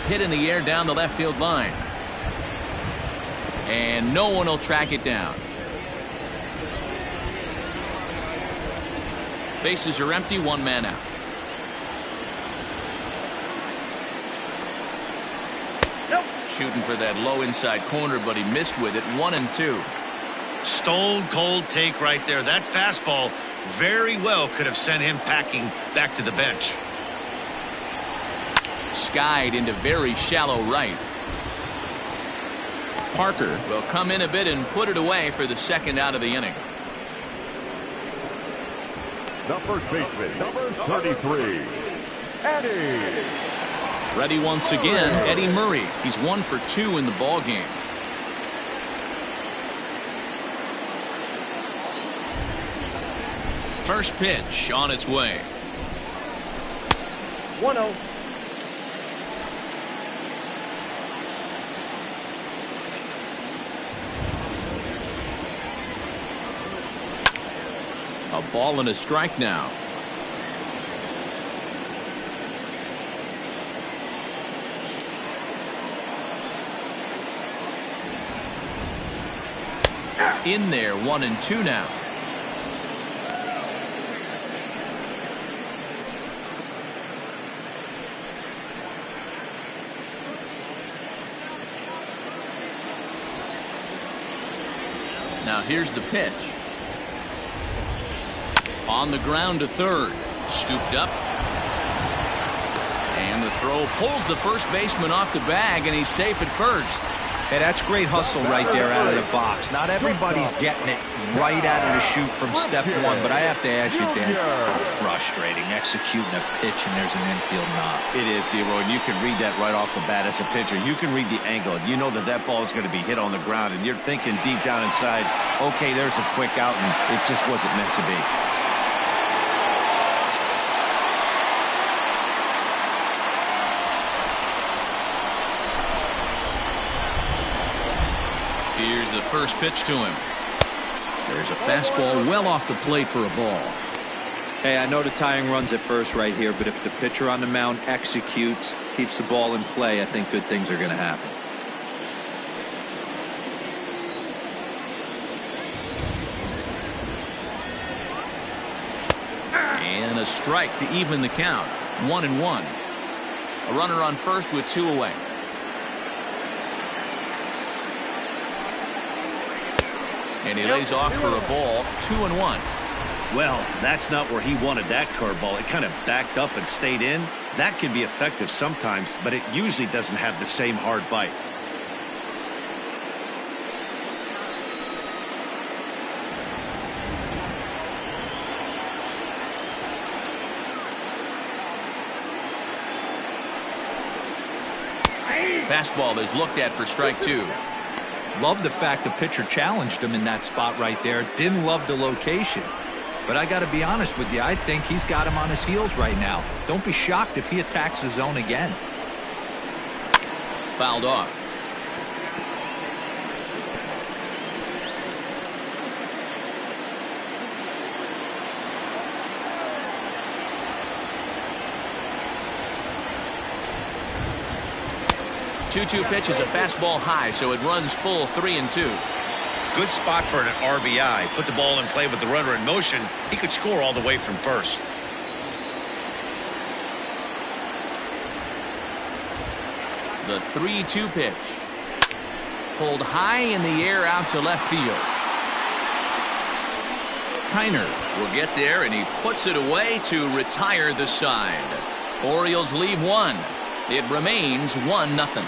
Hit in the air down the left field line. And no one will track it down. Bases are empty, 1 man out. Shooting for that low inside corner, but he missed with it. 1-2. Stone cold take right there. That fastball very well could have sent him packing back to the bench. Skied into very shallow right. Parker will come in a bit and put it away for the second out of the inning. The first baseman, number 33, Eddie. Ready once again, Eddie Murray. He's 1 for 2 in the ball game. First pitch on its way. 1-0. A ball and a strike now. In there, 1-2 now. Now here's the pitch. On the ground to third. Scooped up. And the throw pulls the first baseman off the bag, and he's safe at first. Hey, that's great hustle right there out of the box. Not everybody's getting it right out of the chute from step one, but I have to ask you, Dan, how frustrating executing a pitch and there's an infield knock. It is, D-Roy, and you can read that right off the bat as a pitcher. You can read the angle. You know that that ball is going to be hit on the ground, and you're thinking deep down inside, okay, there's a quick out, and it just wasn't meant to be. Here's the first pitch to him. There's a fastball well off the plate for a ball. Hey, I know the tying run's at first right here, but if the pitcher on the mound executes, keeps the ball in play, I think good things are going to happen. And a strike to even the count. 1-1. A runner on first with 2 away. And he lays off for a ball. 2-1. Well, that's not where he wanted that curveball. It kind of backed up and stayed in. That can be effective sometimes, but it usually doesn't have the same hard bite. Fastball is looked at for strike 2. Love the fact the pitcher challenged him in that spot right there. Didn't love the location. But I got to be honest with you, I think he's got him on his heels right now. Don't be shocked if he attacks the zone again. Fouled off. Two-two pitch is a fastball high, so it runs full 3-2. Good spot for an RBI. Put the ball in play with the runner in motion. He could score all the way from first. The 3-2 pitch. Pulled high in the air out to left field. Kiner will get there, and he puts it away to retire the side. Orioles leave 1. It remains 1-0.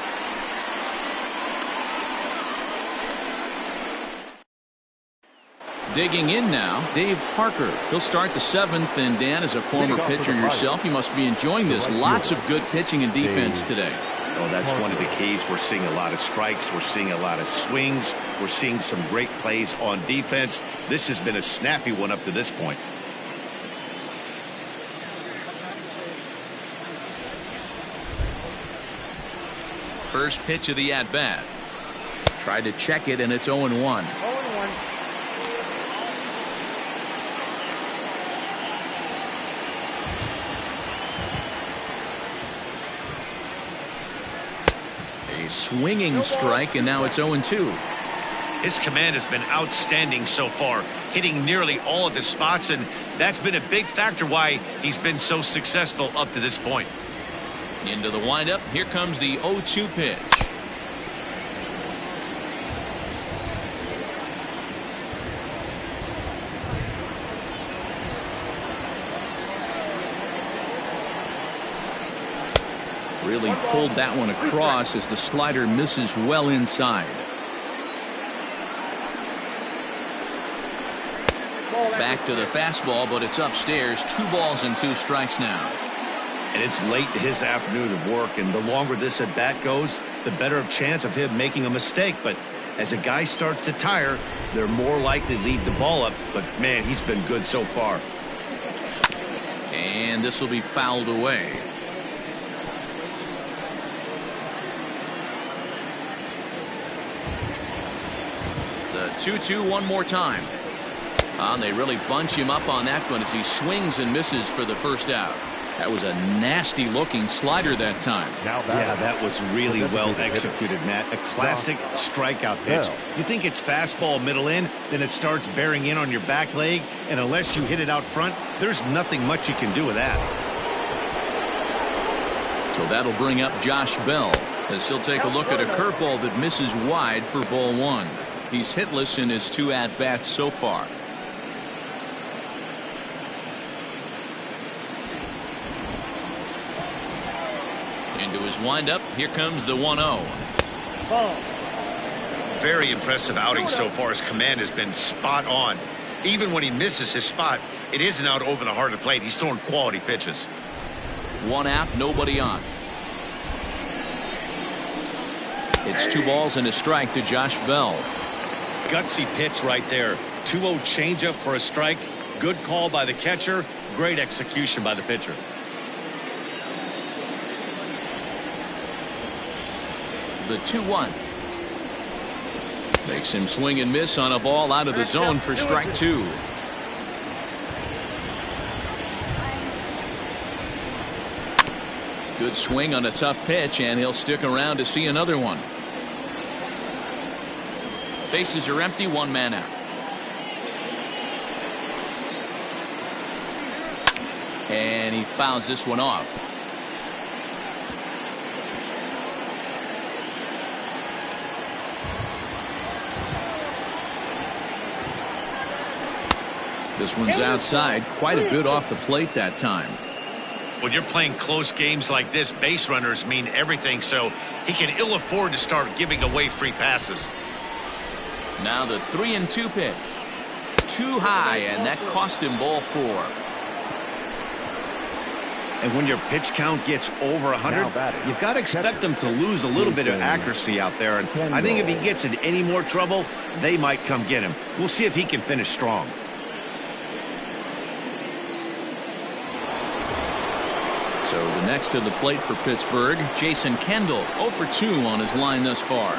Digging in now, Dave Parker. He'll start the 7th, and Dan, as a former pitcher yourself, you must be enjoying this. Lots of good pitching and defense today. Oh, that's one of the keys. We're seeing a lot of strikes. We're seeing a lot of swings. We're seeing some great plays on defense. This has been a snappy one up to this point. First pitch of the at-bat. Tried to check it, and it's 0-1. 0-1. A swinging strike, and now it's 0-2. His command has been outstanding so far, hitting nearly all of his spots, and that's been a big factor why he's been so successful up to this point. Into the windup. Here comes the 0-2 pitch. Really pulled that one across as the slider misses well inside. Back to the fastball, but it's upstairs. 2 balls and 2 strikes now. And it's late in his afternoon of work, and the longer this at bat goes, the better chance of him making a mistake. But as a guy starts to tire, they're more likely to leave the ball up. But man, he's been good so far. And this will be fouled away. The 2-2 one more time. And they really bunch him up on that one as he swings and misses for the first out. That was a nasty looking slider that time. Yeah, that was really well executed, Matt. A classic strikeout pitch. You think it's fastball middle in, then it starts bearing in on your back leg, and unless you hit it out front, there's nothing much you can do with that. So that'll bring up Josh Bell as he'll take a look at a curveball that misses wide for ball 1. He's hitless in his 2 at-bats so far. Into his windup. Here comes the 1-0. Very impressive outing so far. His command has been spot on. Even when he misses his spot, it isn't out over the heart of the plate. He's throwing quality pitches. 1 out, nobody on. It's 2 balls and a strike to Josh Bell. Gutsy pitch right there. 2-0 changeup for a strike. Good call by the catcher. Great execution by the pitcher. The 2-1 makes him swing and miss on a ball out of the zone for strike 2. Good swing on a tough pitch, and he'll stick around to see another one. Bases are empty, 1 man out. And he fouls this one off. This one's outside, quite a bit off the plate that time. When you're playing close games like this, base runners mean everything, so he can ill afford to start giving away free passes. Now the 3-2 pitch. Too high, and that cost him ball 4. And when your pitch count gets over 100, you've got to expect them to lose a little bit of accuracy out there. And I think if he gets in any more trouble, they might come get him. We'll see if he can finish strong. So the next to the plate for Pittsburgh, Jason Kendall, 0 for 2 on his line thus far.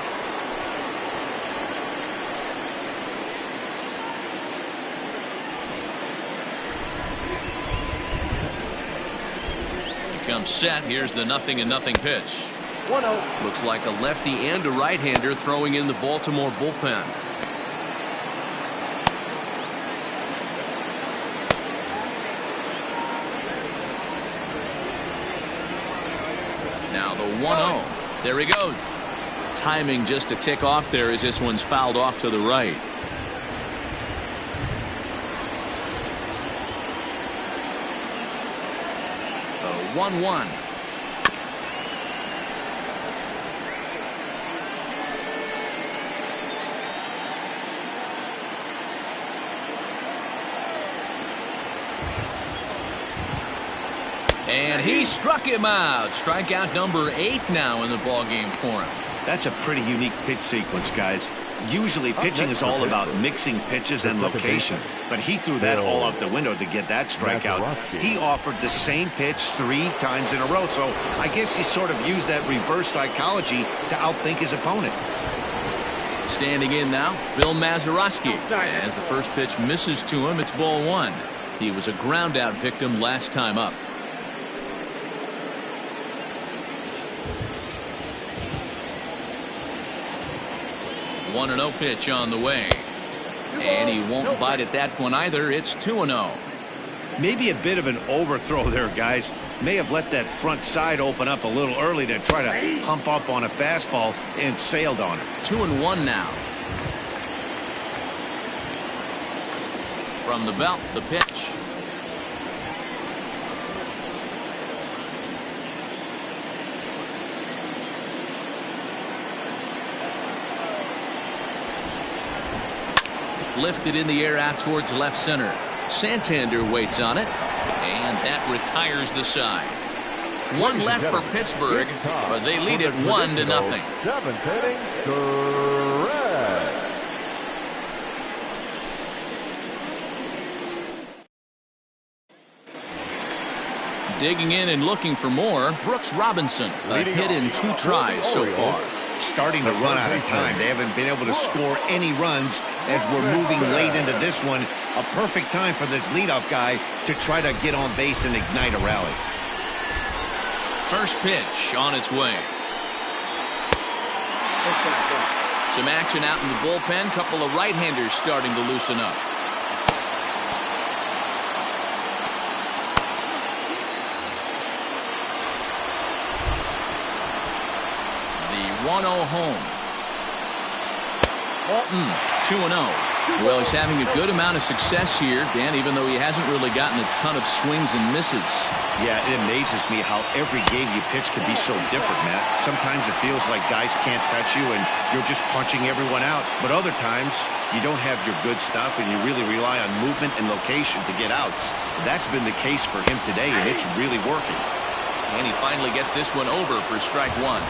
He comes set. Here's the 0-0 pitch. 1-0. Looks like a lefty and a right-hander throwing in the Baltimore bullpen. Now the 1-0. There he goes. Timing just a tick off there as this one's fouled off to the right. The 1-1. And he struck him out. Strikeout number 8 now in the ballgame for him. That's a pretty unique pitch sequence, guys. Usually pitching is all about mixing pitches and location, but he threw that all out the window to get that strikeout. He offered the same pitch 3 times in a row, so I guess he sort of used that reverse psychology to outthink his opponent. Standing in now, Bill Mazeroski. As the first pitch misses to him, it's ball 1. He was a ground out victim last time up. 1-0 pitch on the way. And he won't bite at that one either. It's 2-0. Maybe a bit of an overthrow there, guys. May have let that front side open up a little early to try to pump up on a fastball and sailed on it. 2-1 now. From the belt, the pitch. Lifted in the air out towards left center. Santander waits on it, and that retires the side. 1 left for Pittsburgh, but they lead it 1-0. 7th inning, correct. Digging in and looking for more, Brooks Robinson. A hit in 2 tries so far. Starting to run out of time. They haven't been able to score any runs as we're moving late into this one. A perfect time for this leadoff guy to try to get on base and ignite a rally. First pitch on its way. Some action out in the bullpen. Couple of right-handers starting to loosen up. The 1-0 home. 2-0. Well, he's having a good amount of success here, Dan, even though he hasn't really gotten a ton of swings and misses. Yeah, it amazes me how every game you pitch can be so different, Matt. Sometimes it feels like guys can't touch you and you're just punching everyone out. But other times, you don't have your good stuff and you really rely on movement and location to get outs. That's been the case for him today, and it's really working. And he finally gets this one over for strike 1.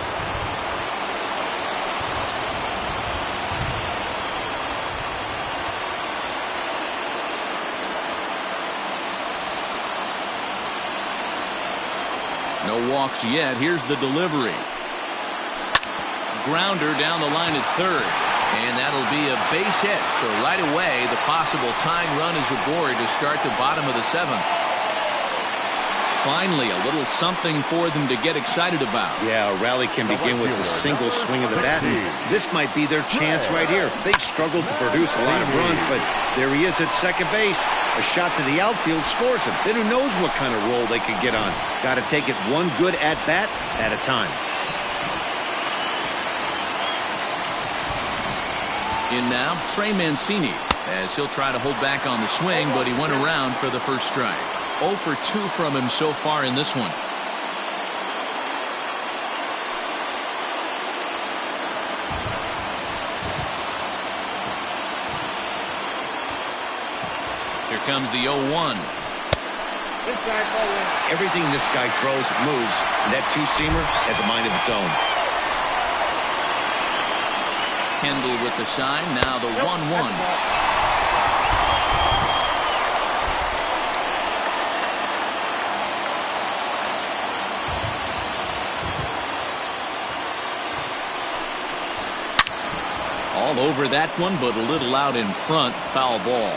No walks yet. Here's the delivery. Grounder down the line at third. And that'll be a base hit. So right away, the possible tying run is aboard to start the bottom of the 7th. Finally, a little something for them to get excited about. Yeah, a rally can begin with a single swing of the bat. This might be their chance right here. They've struggled to produce a lot of runs, but there he is at second base. A shot to the outfield scores him. Then who knows what kind of roll they could get on. Got to take it one good at-bat at a time. In now, Trey Mancini, as he'll try to hold back on the swing, but he went around for the first strike. 0 for 2 from him so far in this one. Here comes the 0-1. Everything this guy throws moves, and that two-seamer has a mind of its own. Kendall with the sign. Now the 1-1. All over that one, but a little out in front. Foul ball.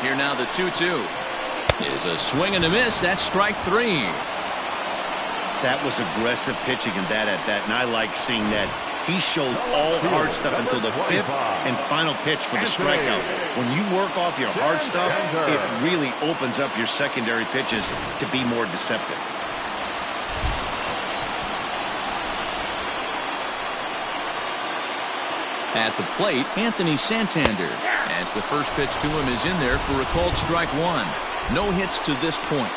Here now the 2-2 is a swing and a miss. That's strike 3. That was aggressive pitching in that at bat, and I like seeing that. He showed all hard stuff until the 5th and final pitch for the strikeout. When you work off your hard stuff, it really opens up your secondary pitches to be more deceptive. At the plate, Anthony Santander, as the first pitch to him is in there for a called strike 1. No hits to this point.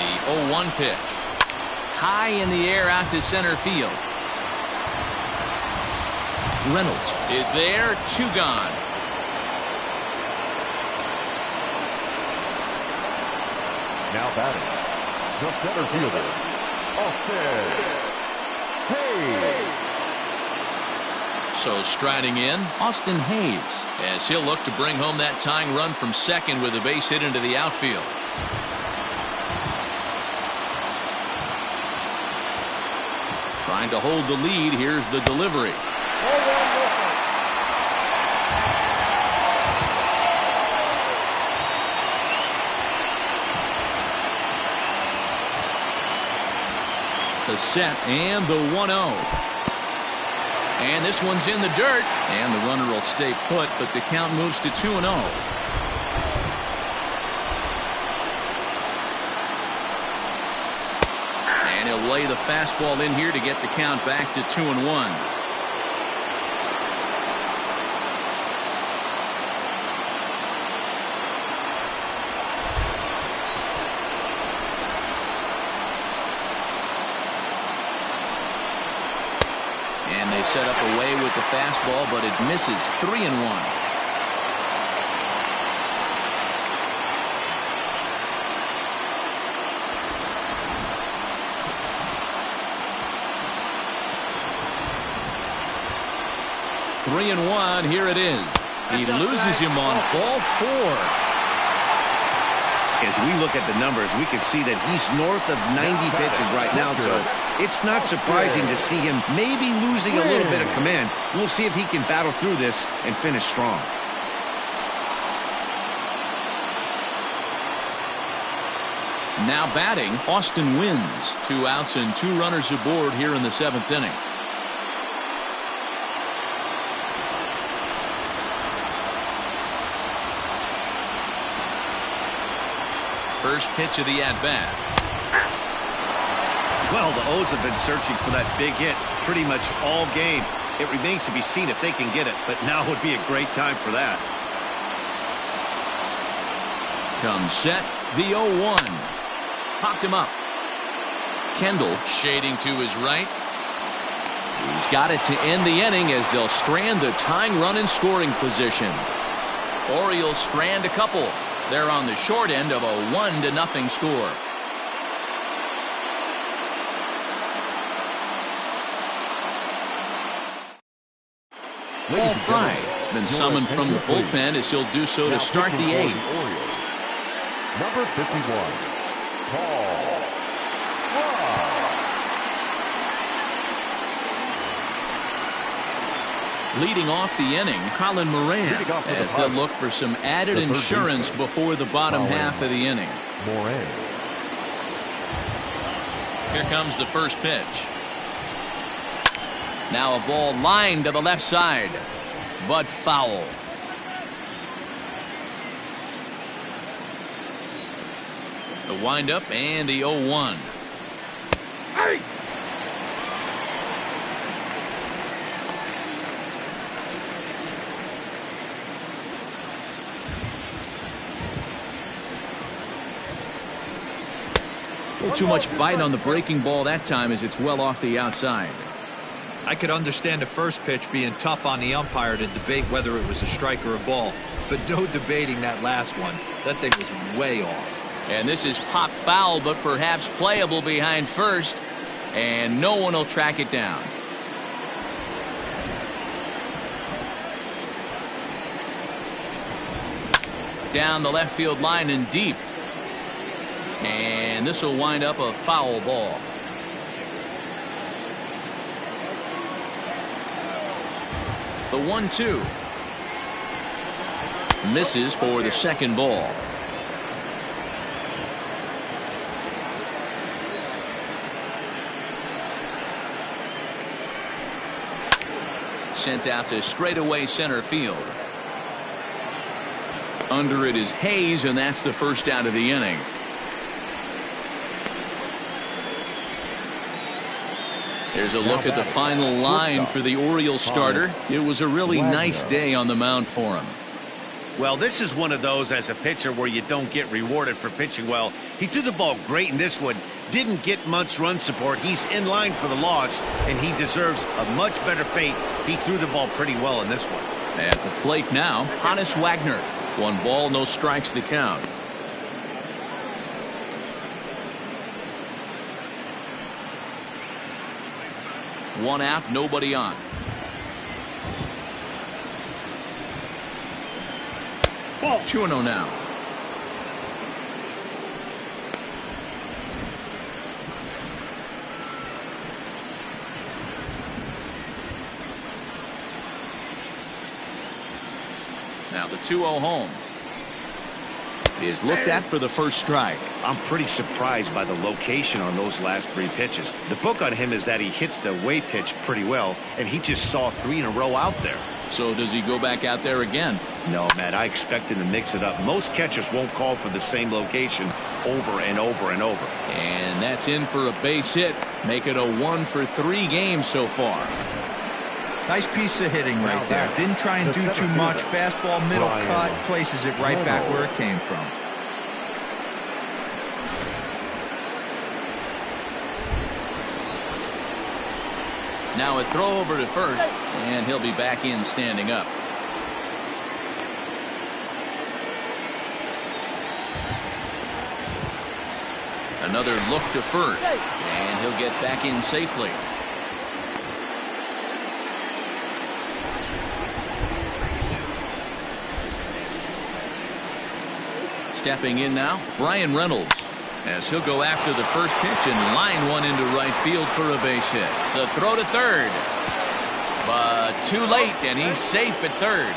The 0-1 pitch. High in the air out to center field. Reynolds is there. 2 gone. Now batting, the center fielder, Austin Hayes. So striding in, Austin Hayes, as he'll look to bring home that tying run from second with a base hit into the outfield. Trying to hold the lead. Here's the delivery. The set and the 1-0. And this one's in the dirt, and the runner will stay put, but the count moves to 2-0. And he'll lay the fastball in here to get the count back to 2-1. And they set up away with the fastball, but it misses. 3-1. Three and one. Here it is. He loses him on ball 4. As we look at the numbers, we can see that he's north of 90 pitches right now, so it's not surprising to see him maybe losing a little bit of command. We'll see if he can battle through this and finish strong. Now batting, Austin Wynns. 2 outs and 2 runners aboard here in the 7th inning. First pitch of the at-bat. Well, the O's have been searching for that big hit pretty much all game. It remains to be seen if they can get it, but now would be a great time for that. Comes set, the 0-1. Popped him up. Kendall shading to his right. He's got it to end the inning as they'll strand the tying run in scoring position. Orioles strand a couple. They're on the short end of a 1-0 score. Paul Fry has been summoned from the bullpen as he'll do so to start the 8th. Number 51, Paul Fry. Leading off the inning, Colin Moran, as they'll look for some added insurance before the bottom half of the inning. Moran. Here comes the first pitch. Now a ball lined to the left side, but foul. The windup and the 0-1. Hey! Too much bite on the breaking ball that time as it's well off the outside. I could understand the first pitch being tough on the umpire to debate whether it was a strike or a ball, but no debating that last one. That thing was way off. And this is pop foul, but perhaps playable behind first, and no one will track it down. Down the left field line and deep. And this will wind up a foul ball. The 1-2. Misses for the second ball. Sent out to straightaway center field. Under it is Hayes, and that's the first out of the inning. There's a look at the final line for the Orioles starter. It was a really nice day on the mound for him. Well, this is one of those as a pitcher where you don't get rewarded for pitching well. He threw the ball great in this one. Didn't get much run support. He's in line for the loss, and he deserves a much better fate. He threw the ball pretty well in this one. At the plate now, Hannes Wagner. 1 ball, no strikes the count. One out, nobody on. Ball. 2-0 now. Now the 2-0 home is looked at for the first strike. I'm pretty surprised by the location on those last 3 pitches. The book on him is that he hits the away pitch pretty well, and he just saw 3 in a row out there. So does he go back out there again? No, Matt, I expect him to mix it up. Most catchers won't call for the same location over and over and over. And that's in for a base hit. Make it a 1-for-3 game so far. Nice piece of hitting right there. Didn't try and do too much. Fastball, middle cut, places it right back where it came from. Now a throw over to first, and he'll be back in standing up. Another look to first, and he'll get back in safely. Stepping in now, Brian Reynolds, as he'll go after the first pitch and line one into right field for a base hit. The throw to third, but too late, and he's safe at third.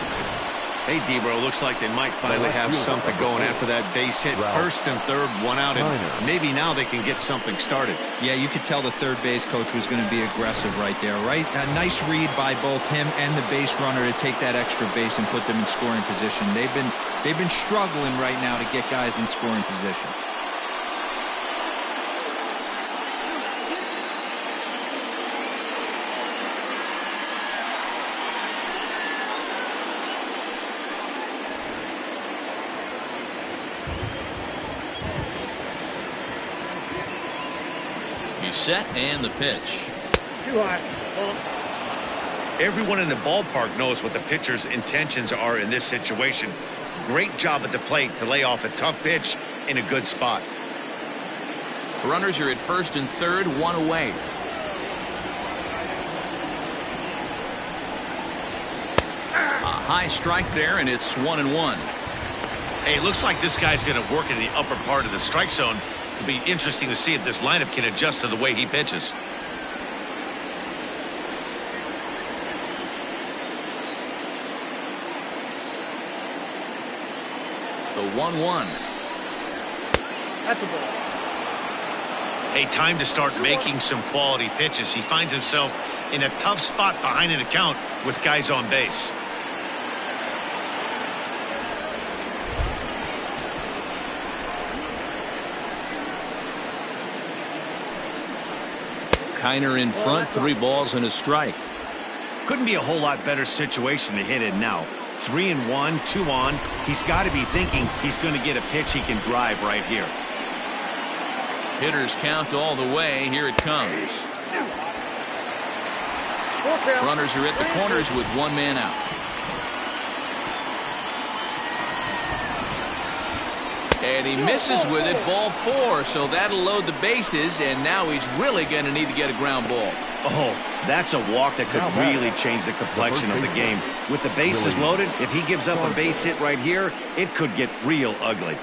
Hey, Debro, looks like they might finally have something going after that base hit. First and third, 1 out, and maybe now they can get something started. Yeah, you could tell the third base coach was going to be aggressive right there, right? A nice read by both him and the base runner to take that extra base and put them in scoring position. They've been struggling right now to get guys in scoring position. Set and the pitch. Too high. Ball. Everyone in the ballpark knows what the pitcher's intentions are in this situation. Great job at the plate to lay off a tough pitch in a good spot. Runners are at first and third, 1 away. A high strike there, and it's 1-1. Hey, it looks like this guy's going to work in the upper part of the strike zone. It'll be interesting to see if this lineup can adjust to the way he pitches. The 1-1. At the ball. A time to start making some quality pitches. He finds himself in a tough spot behind an account with guys on base. Kiner in front, 3 balls and a strike. Couldn't be a whole lot better situation to hit in now. 3-1, 2 on. He's got to be thinking he's going to get a pitch he can drive right here. Hitters count all the way. Here it comes. Runners are at the corners with 1 man out. And he misses with it, ball 4, so that'll load the bases, and now he's really going to need to get a ground ball. Oh, that's a walk that could really change the complexion of the game. With the bases loaded, if he gives up a base hit right here, it could get real ugly.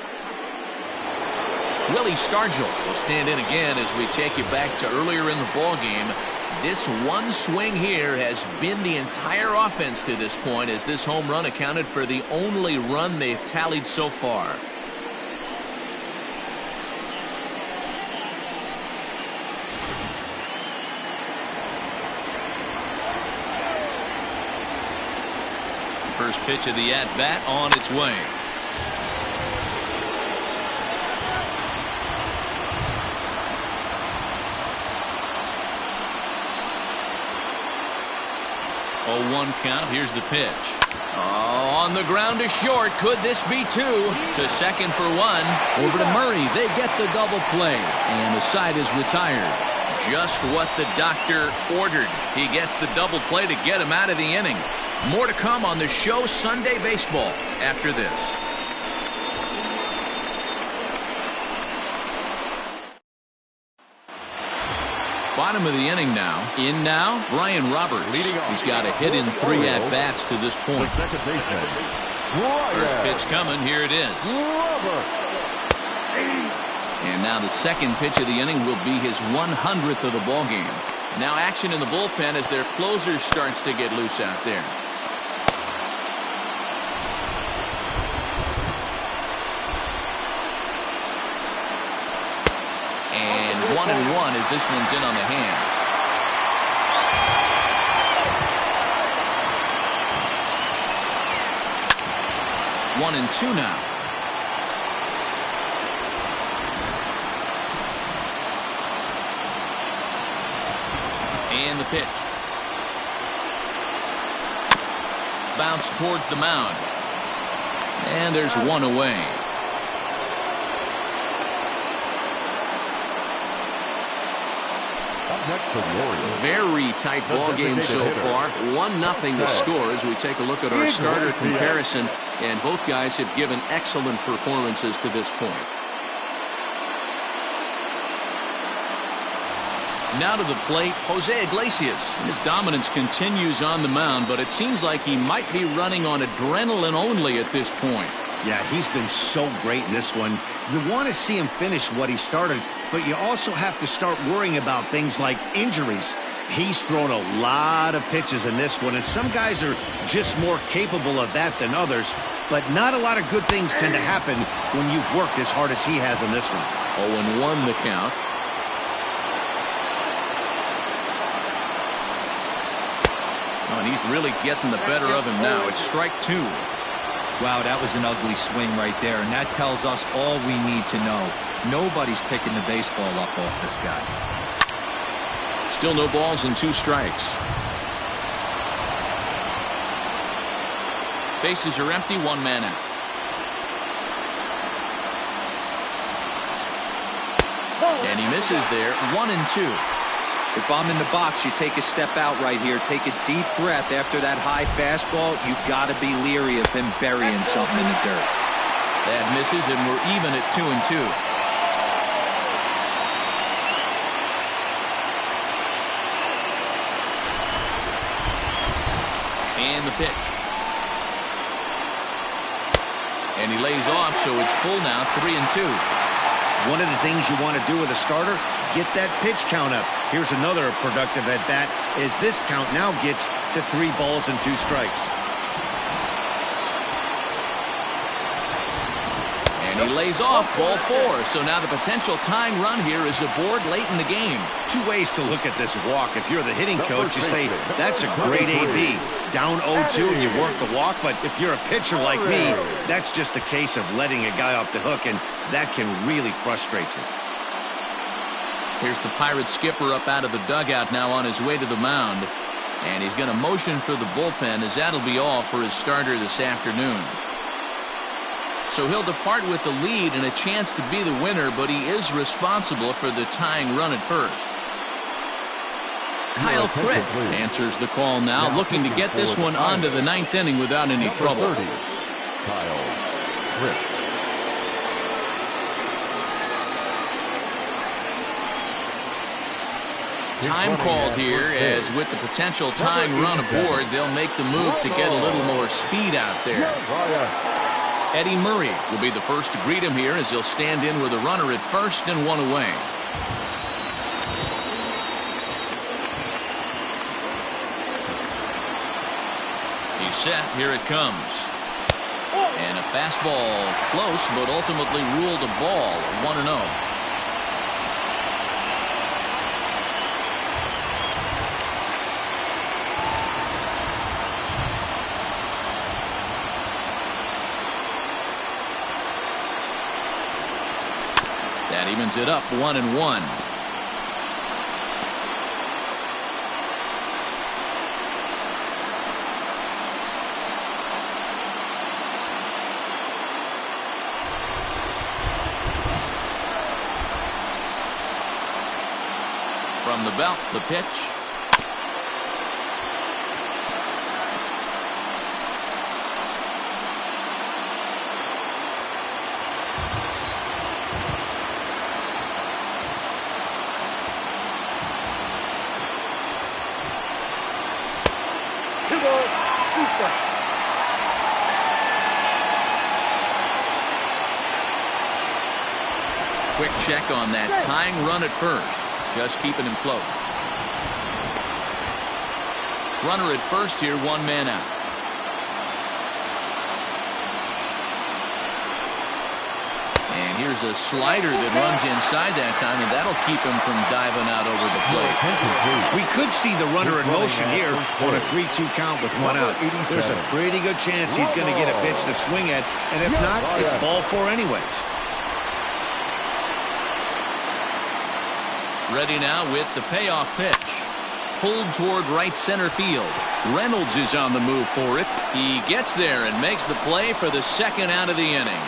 Willie Stargell will stand in again as we take you back to earlier in the ball game. This one swing here has been the entire offense to this point, as this home run accounted for the only run they've tallied so far. First pitch of the at-bat on its way. Oh, 1 count. Here's the pitch. Oh, On the ground to short. Could this be two? To second for one. Over to Murray. They get the double play. And the side is retired. Just what the doctor ordered. He gets the double play to get him out of the inning. More to come on the show Sunday Baseball after this. Bottom of the inning now. In now, Brian Roberts. He's got a hit in 3 at-bats to this point. First pitch coming. Here it is. And now the second pitch of the inning will be his 100th of the ball game. Now action in the bullpen as their closer starts to get loose out there. And 1-1 as this one's in on the hands. One and two now. And the pitch. Bounce towards the mound. And there's one away. Very tight ball game so far. 1-0 the score as we take a look at our starter comparison. And both guys have given excellent performances to this point. Now to the plate, Jose Iglesias. His dominance continues on the mound, but it seems like he might be running on adrenaline only at this point. Yeah, he's been so great in this one. You want to see him finish what he started, but you also have to start worrying about things like injuries. He's thrown a lot of pitches in this one, and some guys are just more capable of that than others, but not a lot of good things tend to happen when you've worked as hard as he has in this one. 0-1 the count. Oh, and he's really getting the better of him now. It's strike two. Wow, that was an ugly swing right there, and that tells us all we need to know. Nobody's picking the baseball up off this guy. Still no balls and 2 strikes. Bases are empty, 1 man out. And he misses there, 1-2. If I'm in the box, you take a step out right here. Take a deep breath after that high fastball. You've got to be leery of him burying something in the dirt. That misses, and we're even at 2-2. And the pitch. And he lays off, so it's full now, 3-2. One of the things you want to do with a starter, get that pitch count up. Here's another productive at bat as this count now gets to 3 balls and 2 strikes. And he lays off, ball 4. So now the potential tying run here is aboard late in the game. 2 ways to look at this walk. If you're the hitting coach, you say, that's a great AB. Down 0-2 and you work the walk, but if you're a pitcher like me, that's just a case of letting a guy off the hook, and that can really frustrate you. Here's the Pirates skipper up out of the dugout now on his way to the mound. And he's going to motion for the bullpen as that'll be all for his starter this afternoon. So he'll depart with the lead and a chance to be the winner, but he is responsible for the tying run at first. Kyle Crick answers the call now, looking to get this one onto the 9th inning without any trouble. 30, Kyle Crick. Time called here, as with the potential tying run aboard, they'll make the move to get a little more speed out there. Eddie Murray will be the first to greet him here as he'll stand in with a runner at first and 1 away. He's set. Here it comes. And a fastball close, but ultimately ruled a ball, 1-0. That evens it up, 1-1. From the belt, the pitch. Quick check on that tying run at first. Just keeping him close. Runner at first here, 1 man out. And here's a slider that runs inside that time, and that'll keep him from diving out over the plate. We could see the runner in motion here on a 3-2 count with 1 out. There's a pretty good chance he's going to get a pitch to swing at, and if not, it's ball 4 anyways. Ready now with the payoff pitch. Pulled toward right center field. Reynolds is on the move for it. He gets there and makes the play for the second out of the inning.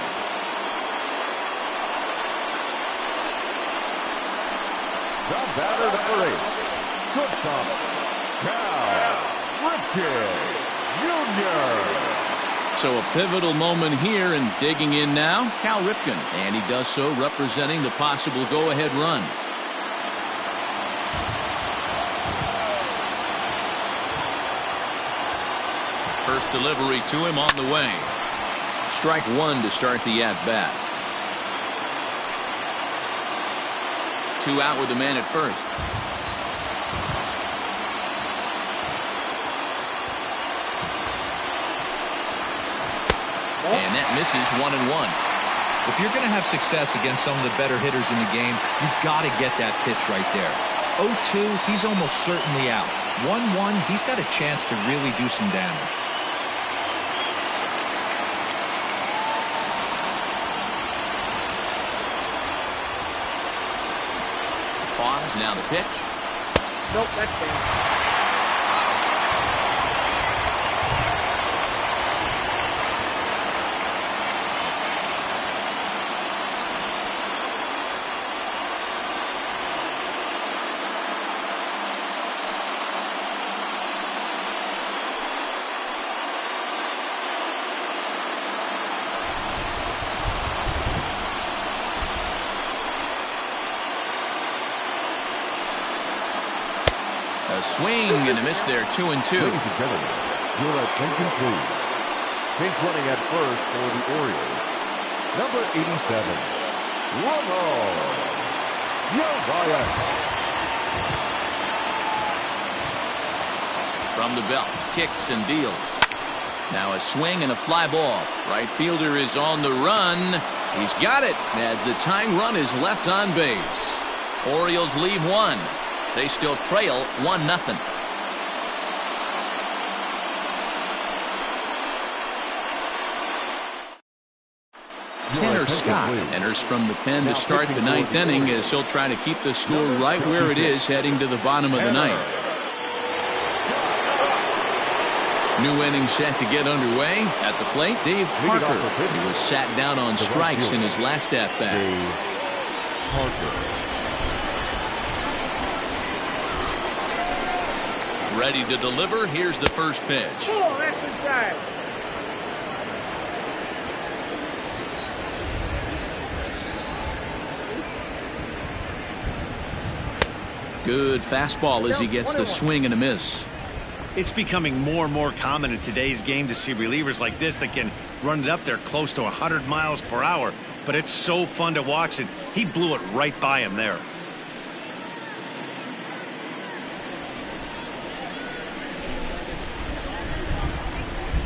The batter, number 8. Shortstop, Cal Ripken Jr. So a pivotal moment here, and digging in now, Cal Ripken. And he does so representing the possible go-ahead run. First delivery to him on the way. Strike 1 to start the at-bat. 2 out with the man at first. And that misses 1-1. If you're going to have success against some of the better hitters in the game, you've got to get that pitch right there. 0-2, he's almost certainly out. 1-1, he's got a chance to really do some damage. Pause, now the pitch. Nope, that's down. A swing and a miss there, 2-2. Ladies and gentlemen, your attention please. Base running at first for the Orioles. Number 87, Ronald Yavayan. From the belt, kicks and deals. Now a swing and a fly ball. Right fielder is on the run. He's got it as the tying run is left on base. Orioles leave 1. They still trail 1-0. Tanner Scott enters from the pen to start the 9th inning as he'll try to keep the score right where it is heading to the bottom of the 9th. New inning set to get underway. At the plate, Dave Parker. He was sat down on strikes in his last at-bat. Ready to deliver. Here's the first pitch. Oh, that's inside. Good fastball as he gets the swing and a miss. It's becoming more and more common in today's game to see relievers like this that can run it up there close to 100 miles per hour. But it's so fun to watch it. He blew it right by him there.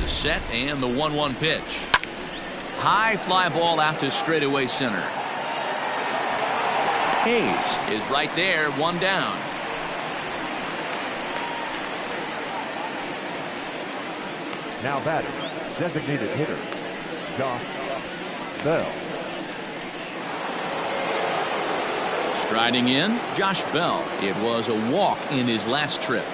The set and the 1-1 pitch. High fly ball out to straightaway center. Hayes is right there, 1 down. Now batting, designated hitter, Josh Bell. Striding in, Josh Bell. It was a walk in his last trip.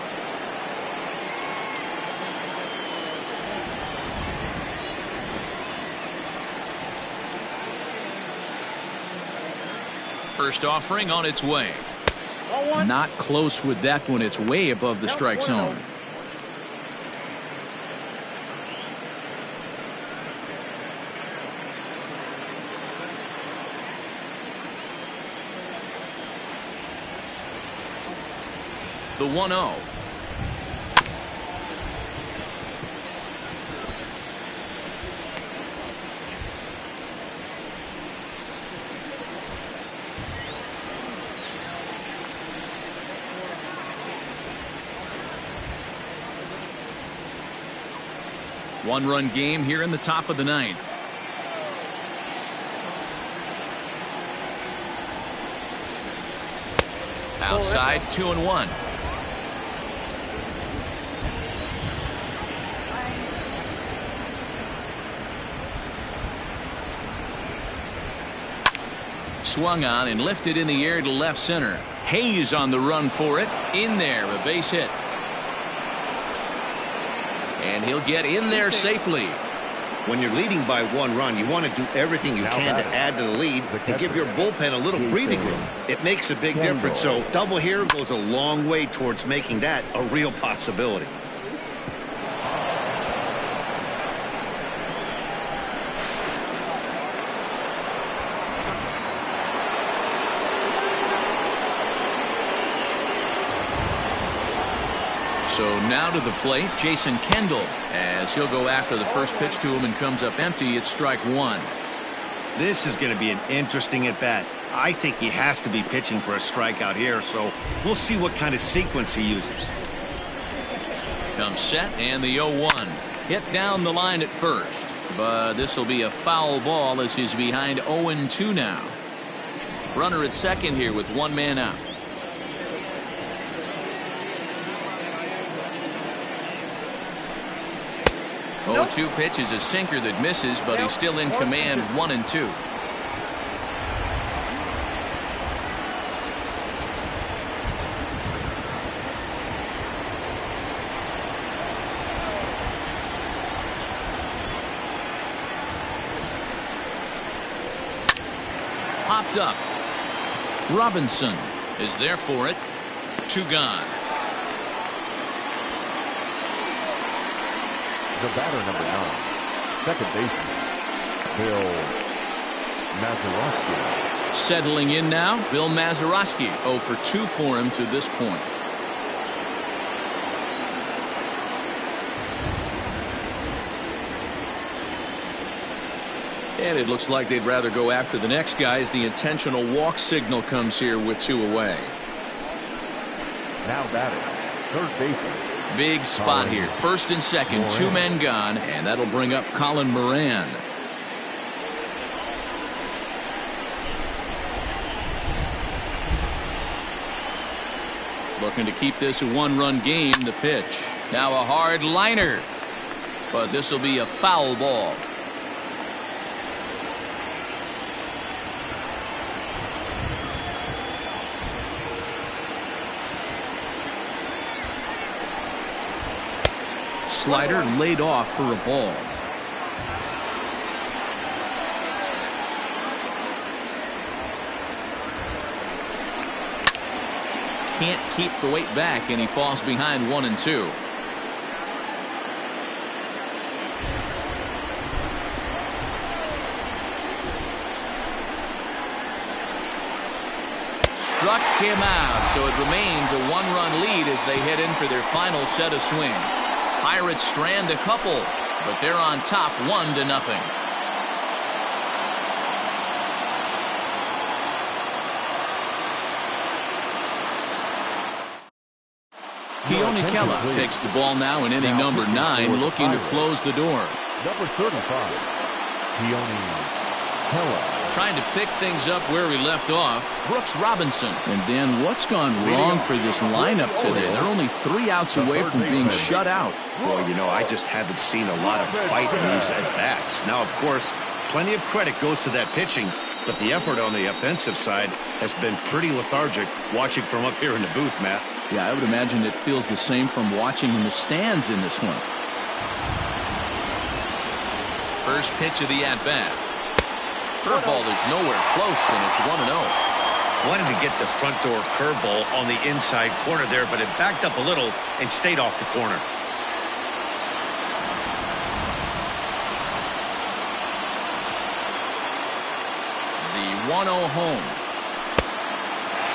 First offering on its way. Not close with that one. It's way above the strike zone. The 1-0. One-run game here in the top of the ninth. Outside, 2-1. Swung on and lifted in the air to left center. Hayes on the run for it. In there, a base hit. And he'll get in there safely. When you're leading by 1 run, you want to do everything you can to add to the lead and give your bullpen a little breathing room. It makes a big difference. So double here goes a long way towards making that a real possibility. So now to the plate, Jason Kendall, as he'll go after the first pitch to him and comes up empty. It's strike one. This is going to be an interesting at bat. I think he has to be pitching for a strikeout here, so we'll see what kind of sequence he uses. Comes set and the 0-1. Hit down the line at first, but this will be a foul ball as he's behind 0-2 now. Runner at second here with 1 man out. 0-2 pitch is a sinker that misses, but he's still in command. 1-2. Popped up. Robinson is there for it. 2 gone. The batter, number 9, second baseman, Bill Mazeroski. Settling in now, Bill Mazeroski. 0 for 2 for him to this point. And it looks like they'd rather go after the next guy as the intentional walk signal comes here with 2 away. Now batting, third baseman. Big spot here. First and second, 2 men gone, and that'll bring up Colin Moran. Looking to keep this a 1-run game. The pitch. Now a hard liner, but this will be a foul ball. Slider laid off for a ball. Can't keep the weight back, and he falls behind 1-2. Struck him out, so it remains a 1-run lead as they head in for their final set of swings. Pirates strand a couple, but they're on top 1-0. Keone Kela takes the ball now in inning number 9, looking to close the door. Number 35, Keone Kela. Trying to pick things up where we left off, Brooks Robinson. And Dan, what's gone wrong for this lineup today? They're only 3 outs away from being shut out. Well, you know, I just haven't seen a lot of fight in these at-bats. Now, of course, plenty of credit goes to that pitching, but the effort on the offensive side has been pretty lethargic watching from up here in the booth, Matt. Yeah, I would imagine it feels the same from watching in the stands in this one. First pitch of the at-bat. Curveball is nowhere close, and it's 1-0. Wanted to get the front door curveball on the inside corner there, but it backed up a little and stayed off the corner. The 1-0 home.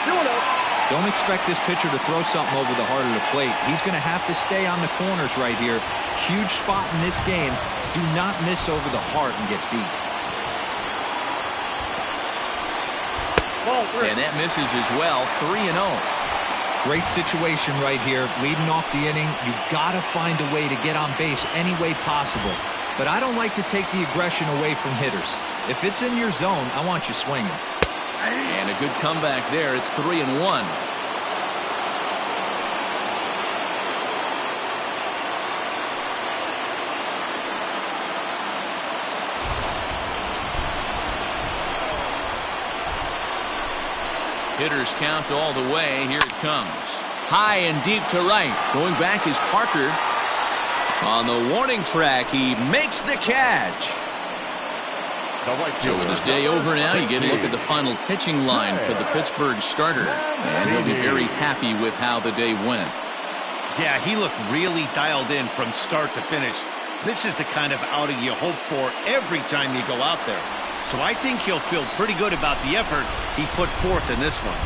2-0. Don't expect this pitcher to throw something over the heart of the plate. He's going to have to stay on the corners right here. Huge spot in this game. Do not miss over the heart and get beat. And that misses as well. 3-0. Great situation right here. Leading off the inning. You've got to find a way to get on base any way possible. But I don't like to take the aggression away from hitters. If it's in your zone, I want you swinging. And a good comeback there. It's 3-1. Hitters count all the way. Here it comes. High and deep to right. Going back is Parker. On the warning track, he makes the catch. So with his day over now, you get a look at the final pitching line for the Pittsburgh starter. And he'll be very happy with how the day went. Yeah, he looked really dialed in from start to finish. This is the kind of outing you hope for every time you go out there. So I think he'll feel pretty good about the effort he put forth in this one.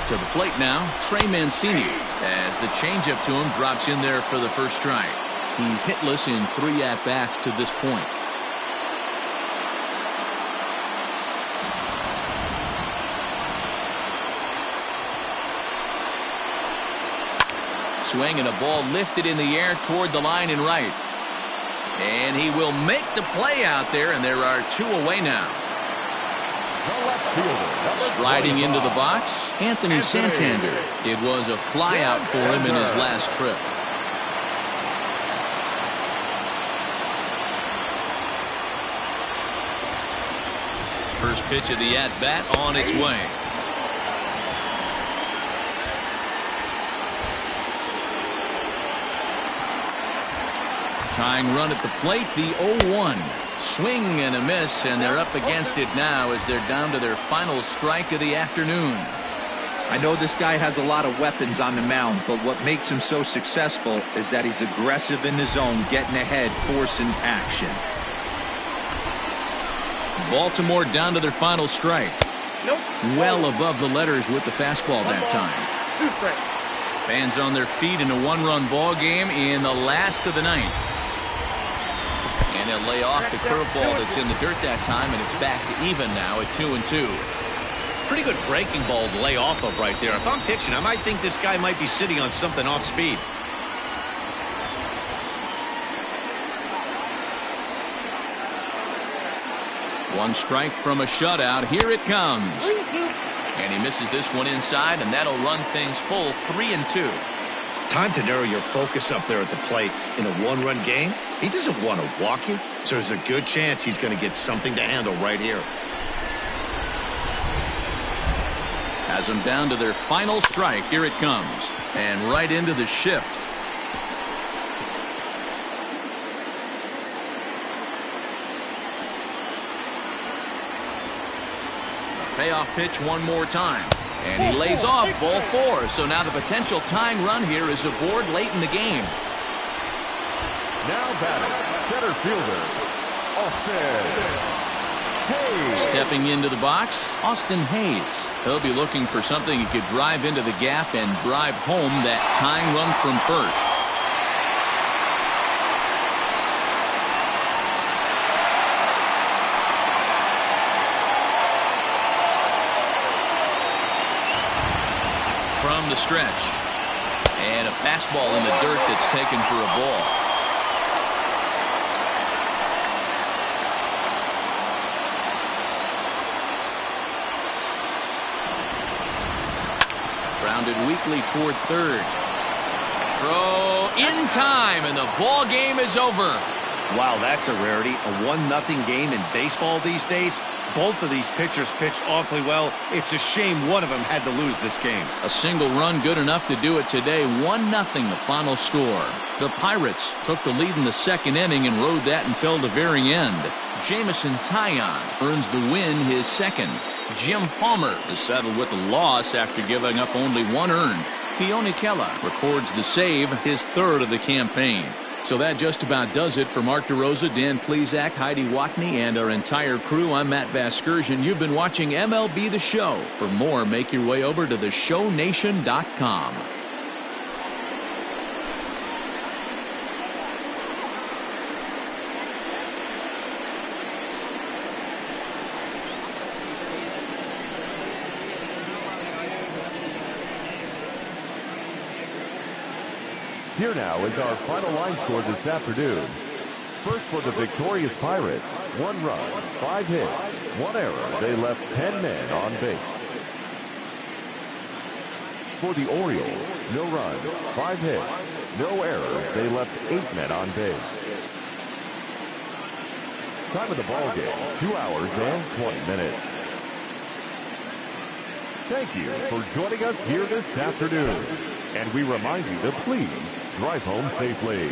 To the plate now, Trey Mancini, as the changeup to him drops in there for the first strike. He's hitless in 3 at-bats to this point. Swing and a ball lifted in the air toward the line and right. And he will make the play out there, and there are 2 away now. Striding into the box, Anthony Santander. It was a flyout for him in his last trip. First pitch of the at-bat on its way. Tying run at the plate, the 0-1. Swing and a miss, and they're up against it now as they're down to their final strike of the afternoon. I know this guy has a lot of weapons on the mound, but what makes him so successful is that he's aggressive in the zone, getting ahead, forcing action. Baltimore down to their final strike. Well above the letters with the fastball that time. Fans on their feet in a 1-run ball game in the last of the 9th. And they'll lay off the curveball that's in the dirt that time, and it's back to even now at 2-2. Pretty good breaking ball to lay off of right there. If I'm pitching, I might think this guy might be sitting on something off speed. One strike from a shutout. Here it comes. And he misses this one inside, and that'll run things full 3-2. Time to narrow your focus up there at the plate. In a 1-run game, he doesn't want to walk you, so there's a good chance he's going to get something to handle right here. Has them down to their final strike. Here it comes. And right into the shift. Payoff pitch one more time. And he lays off ball 4. So now the potential tying run here is aboard late in the game. Now batting, center fielder, Austin Hayes. Stepping into the box, Austin Hayes. He'll be looking for something he could drive into the gap and drive home that tying run from first. From the stretch. And a fastball in the dirt that's taken for a ball. Grounded weakly toward third. Throw in time, and the ball game is over. Wow, that's a rarity. A 1-0 game in baseball these days. Both of these pitchers pitched awfully well. It's a shame one of them had to lose this game. A single run good enough to do it today. 1-0 the final score. The Pirates took the lead in the second inning and rode that until the very end. Jameson Taillon earns the win, his second. Jim Palmer is settled with the loss after giving up only 1 earned. Keone Kela records the save, his 3rd of the campaign. So that just about does it for Mark DeRosa, Dan Plesac, Heidi Watney, and our entire crew. I'm Matt Vasgersian. You've been watching MLB The Show. For more, make your way over to theshownation.com. Here now is our final line score this afternoon. First for the victorious Pirates, 1 run, 5 hits, 1 error. They left 10 men on base. For the Orioles, no runs, 5 hits, no errors. They left 8 men on base. Time of the ball game, 2 hours and 20 minutes. Thank you for joining us here this afternoon. And we remind you to please drive home safely.